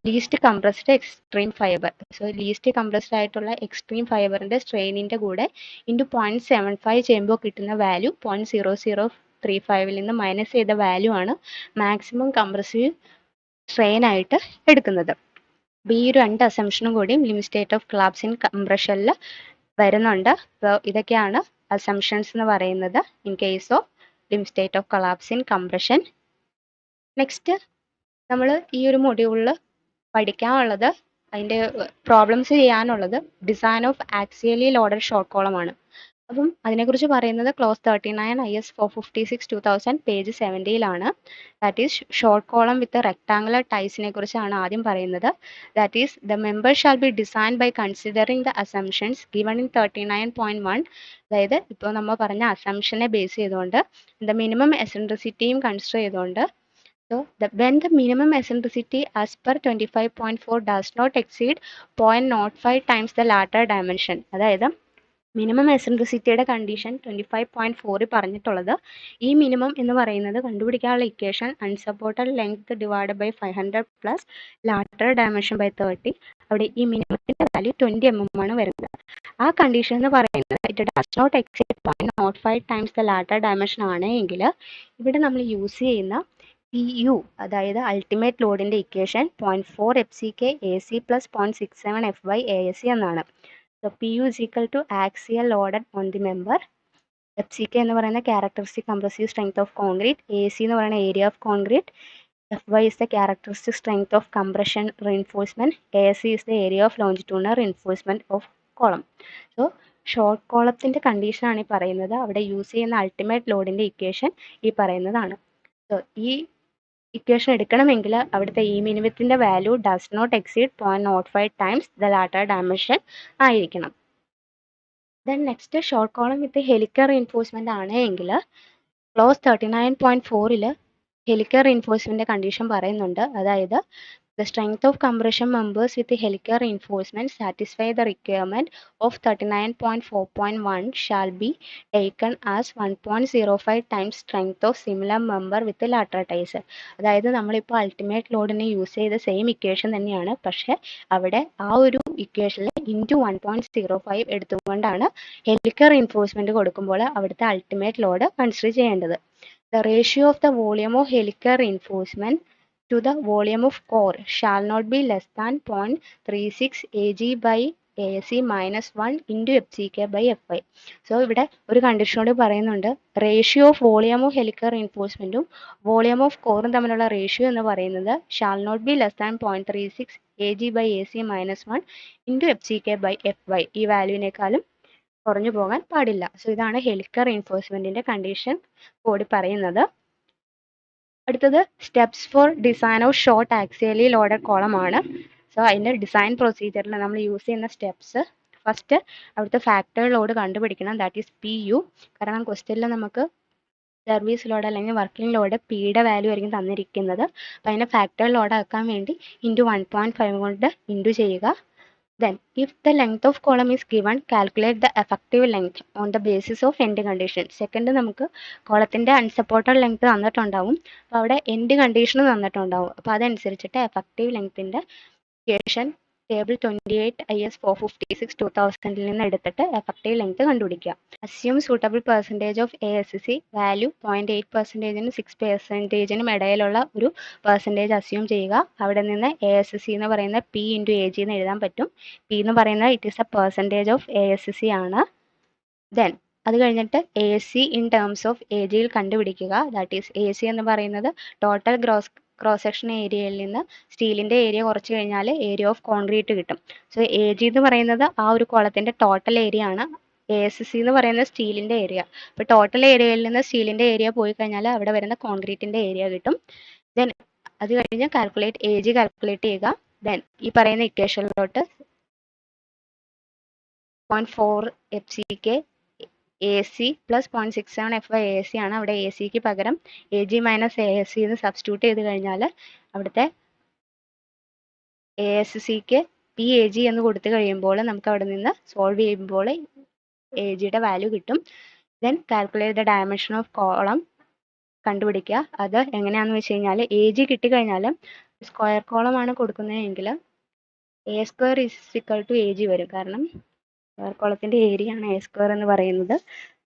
least compressed extreme fibre. So least compressed ആയിട്ടുള്ള extreme ഫൈബറിന്റെ സ്ട്രെയിനിന്റെ കൂടെ into 0.75 ചെയ്യുമ്പോൾ കിട്ടുന്ന വാല്യൂ 0.0035 നിന്ന് മൈനസ് ചെയ്ത വാല്യൂ ആണ് മാക്സിമം കംപ്രസീവ് സ്ട്രെയിൻ ആയിട്ട് എടുക്കുന്നത്. ഈ ഒരു രണ്ട് അസംഷനും കൂടി limit state of collapse in കംപ്രഷനിൽ വരുന്നുണ്ട്. സോ ഇതൊക്കെയാണ് അസംഷൻസ് എന്ന് പറയുന്നത് in case of limit state of collapse in compression. Next നമ്മൾ ഈ ഒരു മൊഡ്യൂളിൽ പഠിക്കാനുള്ളത്, അതിൻ്റെ പ്രോബ്ലംസ് ചെയ്യാനുള്ളത് design of axially loaded short കോളമാണ്. അപ്പം അതിനെക്കുറിച്ച് പറയുന്നത് clause 39 IS 456/2000 page 70 that is short column with rectangular ടൈസിനെ കുറിച്ചാണ് ആദ്യം പറയുന്നത്. That is the member shall be design by considering the assumptions given in 39.1. അതായത് ഇപ്പോൾ നമ്മൾ പറഞ്ഞ അസംഷനെ ബേസ് ചെയ്തുകൊണ്ട് ദ മിനിമം എസെൻട്രിസിറ്റിയും കൺസിഡർ ചെയ്തുകൊണ്ട് when the minimum eccentricity as per 25.4 does not exceed 0.05 times the latter dimension, അതായത് മിനിമം എസെൻട്രിസിറ്റിയുടെ കണ്ടീഷൻ 25.4 പറഞ്ഞിട്ടുള്ളത്, ഈ മിനിമം എന്ന് പറയുന്നത് കണ്ടുപിടിക്കാനുള്ള equation unsupported length divide by 500 plus lateral dimension by 30. അവിടെ ഈ മിനിമത്തിന്റെ വാല്യൂ 20 mm ആണ് വരുന്നത്. ആ കണ്ടീഷൻ എന്ന് പറയുന്നത് it does not exceed 0.05 times the lateral dimension ആണ് എങ്കിൽ ഇവിടെ നമ്മൾ യൂസ് ചെയ്യുന്ന PU, അതായത് അൾട്ടിമേറ്റ് ലോഡിന്റെ equation 0.4 FCK AC plus 0.67 FY ASC എന്നാണ്. So PU is equal to axial loaded on the member. FCK എന്ന് പറയുന്ന characteristic compressive strength of concrete, AC എന്ന് പറയുന്ന area of concrete, FY is the characteristic strength of compression reinforcement, ASC is the area of longitudinal reinforcement of column. So short കോളത്തിന്റെ കണ്ടീഷനാണ് ഈ പറയുന്നത്. അവിടെ use ചെയ്യുന്ന അൾട്ടിമേറ്റ് ലോഡിന്റെ ഇക്വേഷൻ ഈ പറയുന്നതാണ്. സോ ഈ ഇക്വേഷൻ എടുക്കണമെങ്കിൽ അവിടുത്തെ ഈ മിനിമത്തിന്റെ value does not exceed 0.05 times the lateral dimension ആയിരിക്കണം. Then next short column with helical reinforcement ആണ് എങ്കിൽ ക്ലോസ് 39.4 ഹെലിക്കൽ റീൻഫോഴ്സ്മെന്റ് കണ്ടീഷൻ പറയുന്നുണ്ട്. അതായത് the strength of compression members with the helical reinforcement satisfy the requirement of 39.4.1 shall be taken as 1.05 times strength of similar member with the lateral ties. അതായത് നമ്മളിപ്പോൾ ultimate ലോഡിനെ use ചെയ്ത same equation തന്നെയാണ്, പക്ഷെ അവിടെ ആ ഒരു ഇക്വേഷനിൽ ഇൻറ്റു 1.05 എടുത്തുകൊണ്ടാണ് ഹെലിക്കൽ റീൻഫോഴ്സ്മെന്റ് കൊടുക്കുമ്പോൾ അവിടുത്തെ അൾട്ടിമേറ്റ് ലോഡ് കൺസിഡർ ചെയ്യേണ്ടത്. The ratio of the volume of helical reinforcement to the volume of core shall not be less than 0.36 Ag by ASC minus 1 into FCK by FY. So ഇവിടെ ഒരു കണ്ടീഷനോട് പറയുന്നുണ്ട്, ratio of volume of helical റീൻഫോഴ്സ്മെന്റും volume of കോറും തമ്മിലുള്ള ratio എന്ന് പറയുന്നത് shall not be less than 0.36 Ag by AC minus 1 into FCK by FY. ഈ വാല്യൂവിനേക്കാളും കുറഞ്ഞു പോകാൻ പാടില്ല. സോ ഇതാണ് ഹെലിക്കൽ റീൻഫോഴ്സ്മെന്റിന്റെ കണ്ടീഷൻ കൂടി പറയുന്നത്. അടുത്തത് steps four design of short axially loaded column ആണ്. സോ അതിൻ്റെ ഡിസൈൻ പ്രൊസീജിയറിൽ നമ്മൾ യൂസ് ചെയ്യുന്ന സ്റ്റെപ്സ്, ഫസ്റ്റ് അവിടുത്തെ ഫാക്ടർ ലോഡ് കണ്ടുപിടിക്കണം, ദാറ്റ് ഈസ് PU. കാരണം ക്വസ്റ്റ്യനിൽ നമുക്ക് സർവീസ് ലോഡ് അല്ലെങ്കിൽ വർക്കിംഗ് ലോഡ് പിയുടെ വാല്യൂ ആയിരിക്കും തന്നിരിക്കുന്നത്. അപ്പോൾ അതിനെ ഫാക്ടർ ലോഡ് ആക്കാൻ വേണ്ടി ഇൻറ്റു 1.5 കൊണ്ട് ഇൻറ്റു ചെയ്യുക. Then, if the length of column is given, calculate the effective length on the basis of end condition. Second, നമുക്ക് കോളത്തിന്റെ അൺസപ്പോർട്ടഡ് ലെങ്ത് തന്നിട്ടുണ്ടാവും, അപ്പോൾ അവിടെ എൻഡ് കണ്ടീഷൻ തന്നിട്ടുണ്ടാവും. അപ്പോൾ അതനുസരിച്ചിട്ട് എഫക്റ്റീവ് ലെങ്ത്തിന്റെ ഇക്വേഷൻ ടേബിൾ 28 IS 456/2000 നിന്ന് എടുത്തിട്ട് എഫക്റ്റീവ് ലെങ്ത് കണ്ടുപിടിക്കുക. Assume suitable percentage of ASC value 0.8%-നും 6%-നും ഇടയിലുള്ള ഒരു പെർസെൻറ്റേജ് അസ്യൂം ചെയ്യുക. അവിടെ നിന്ന് ASC എന്ന് പറയുന്ന P into AG എന്ന് എഴുതാൻ പറ്റും. P എന്ന് പറയുന്നത് it is A percentage of ASC ആണ്. ദെൻ അത് കഴിഞ്ഞിട്ട് AC ഇൻ ടേംസ് ഓഫ് AGയിൽ കണ്ടുപിടിക്കുക. ദാറ്റ് ഈസ് AC എന്ന് പറയുന്നത് ടോട്ടൽ ക്രോസ് സെക്ഷൻ ഏരിയയിൽ നിന്ന് സ്റ്റീലിന്റെ ഏരിയ കുറച്ച് കഴിഞ്ഞാൽ ഏരിയ ഓഫ് കോൺക്രീറ്റ് കിട്ടും. സോ AG എന്ന് പറയുന്നത് ആ ഒരു കോളത്തിന്റെ ടോട്ടൽ ഏരിയ ആണ്. ASC എന്ന് പറയുന്നത് സ്റ്റീലിന്റെ ഏരിയ. അപ്പോൾ ടോട്ടൽ ഏരിയയിൽ നിന്ന് സ്റ്റീലിന്റെ ഏരിയ പോയി കഴിഞ്ഞാൽ അവിടെ വരുന്ന കോൺക്രീറ്റിന്റെ ഏരിയ കിട്ടും. ദെൻ അത് കഴിഞ്ഞ് AG കാൽക്കുലേറ്റ് ചെയ്യുക. ദെൻ ഈ പറയുന്ന ഇക്വേഷനിലോട്ട് 0.4 FCK AC plus 0.67 FY ASC ആണ്. അവിടെ ACക്ക് പകരം AG മൈനസ് ASC എന്ന് സബ്സ്റ്റിറ്റ്യൂട്ട് ചെയ്ത് കഴിഞ്ഞാൽ അവിടുത്തെ ASCക്ക് PAG എന്ന് കൊടുത്തു കഴിയുമ്പോൾ നമുക്ക് അവിടെ നിന്ന് സോൾവ് ചെയ്യുമ്പോൾ AGയുടെ വാല്യൂ കിട്ടും. Then calculate the dimension of column കണ്ടുപിടിക്കുക. അത് എങ്ങനെയാണെന്ന് വെച്ച് കഴിഞ്ഞാൽ AG കിട്ടിക്കഴിഞ്ഞാൽ സ്ക്വയർ കോളമാണ് കൊടുക്കുന്നതെങ്കിൽ A square is equal to A G വരും. കാരണം സ്ക്വയർ കോളത്തിൻ്റെ ഏരിയ ആണ് എ സ്ക്വയർ എന്ന് പറയുന്നത്.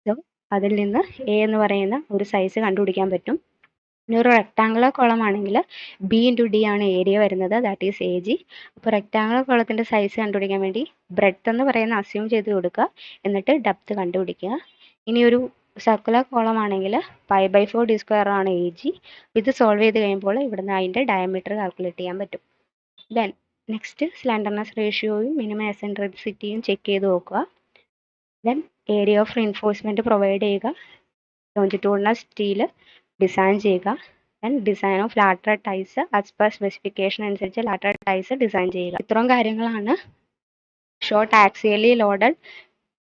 സോ അതിൽ നിന്ന് എ എന്ന് പറയുന്ന ഒരു സൈസ് കണ്ടുപിടിക്കാൻ പറ്റും. ഇനി ഒരു റെക്ടാങ്കുലർ കോളം ആണെങ്കിൽ ബി ഇൻറ്റു ഡി ആണ് ഏരിയ വരുന്നത്, ദാറ്റ് ഈസ് എ ജി. അപ്പോൾ റെക്ടാങ്കുലർ കോളത്തിൻ്റെ സൈസ് കണ്ടുപിടിക്കാൻ വേണ്ടി ബ്രെഡ്ത്ത് എന്ന് പറയുന്ന അസ്യൂം ചെയ്ത് കൊടുക്കുക, എന്നിട്ട് ഡെപ്ത് കണ്ടുപിടിക്കുക. ഇനി ഒരു സർക്കുലർ കോളം ആണെങ്കിൽ π/4 ഡി സ്ക്വയർ ആണ് എ ജി. ഇത് സോൾവ് ചെയ്ത് കഴിയുമ്പോൾ ഇവിടുന്ന് അതിൻ്റെ ഡയമീറ്റർ കാൽക്കുലേറ്റ് ചെയ്യാൻ പറ്റും. ദെൻ നെക്സ്റ്റ് സ്ലെൻഡർനെസ് റേഷ്യോയും മിനിമം എസെൻട്രിസിറ്റിയും ചെക്ക് ചെയ്ത് നോക്കുക. Then area of reinforcement provide ചെയ്യുക, ലോഞ്ചിറ്റ്യൂഡിനൽ സ്റ്റീൽ ഡിസൈൻ ചെയ്യുക. Then design of lateral ties as per specification അനുസരിച്ച് ലാറ്ററൽ ടൈസ് ഡിസൈൻ ചെയ്യുക. ഇത്രയും കാര്യങ്ങളാണ് short axially loaded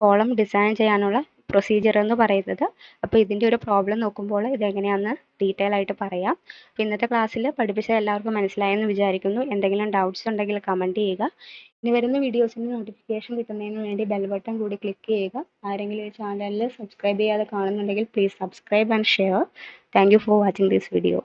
column design ചെയ്യാനുള്ള പ്രൊസീജിയർ എന്ന് പറയുന്നത്. അപ്പോൾ ഇതിൻ്റെ ഒരു പ്രോബ്ലം നോക്കുമ്പോൾ ഇതെങ്ങനെയാണെന്ന് ഡീറ്റെയിൽ ആയിട്ട് പറയാം. അപ്പോൾ ഇന്നത്തെ ക്ലാസ്സിൽ പഠിപ്പിച്ച എല്ലാവർക്കും മനസ്സിലായെന്ന് വിചാരിക്കുന്നു. എന്തെങ്കിലും ഡൗട്ട്സ് ഉണ്ടെങ്കിൽ കമൻറ്റ് ചെയ്യുക. ഇനി വരുന്ന വീഡിയോസിന് നോട്ടിഫിക്കേഷൻ കിട്ടുന്നതിന് വേണ്ടി ബെൽ ബട്ടൺ കൂടി ക്ലിക്ക് ചെയ്യുക. ആരെങ്കിലും ഈ ചാനലിൽ സബ്സ്ക്രൈബ് ചെയ്യാതെ കാണുന്നുണ്ടെങ്കിൽ please subscribe and share. Thank you for watching this video.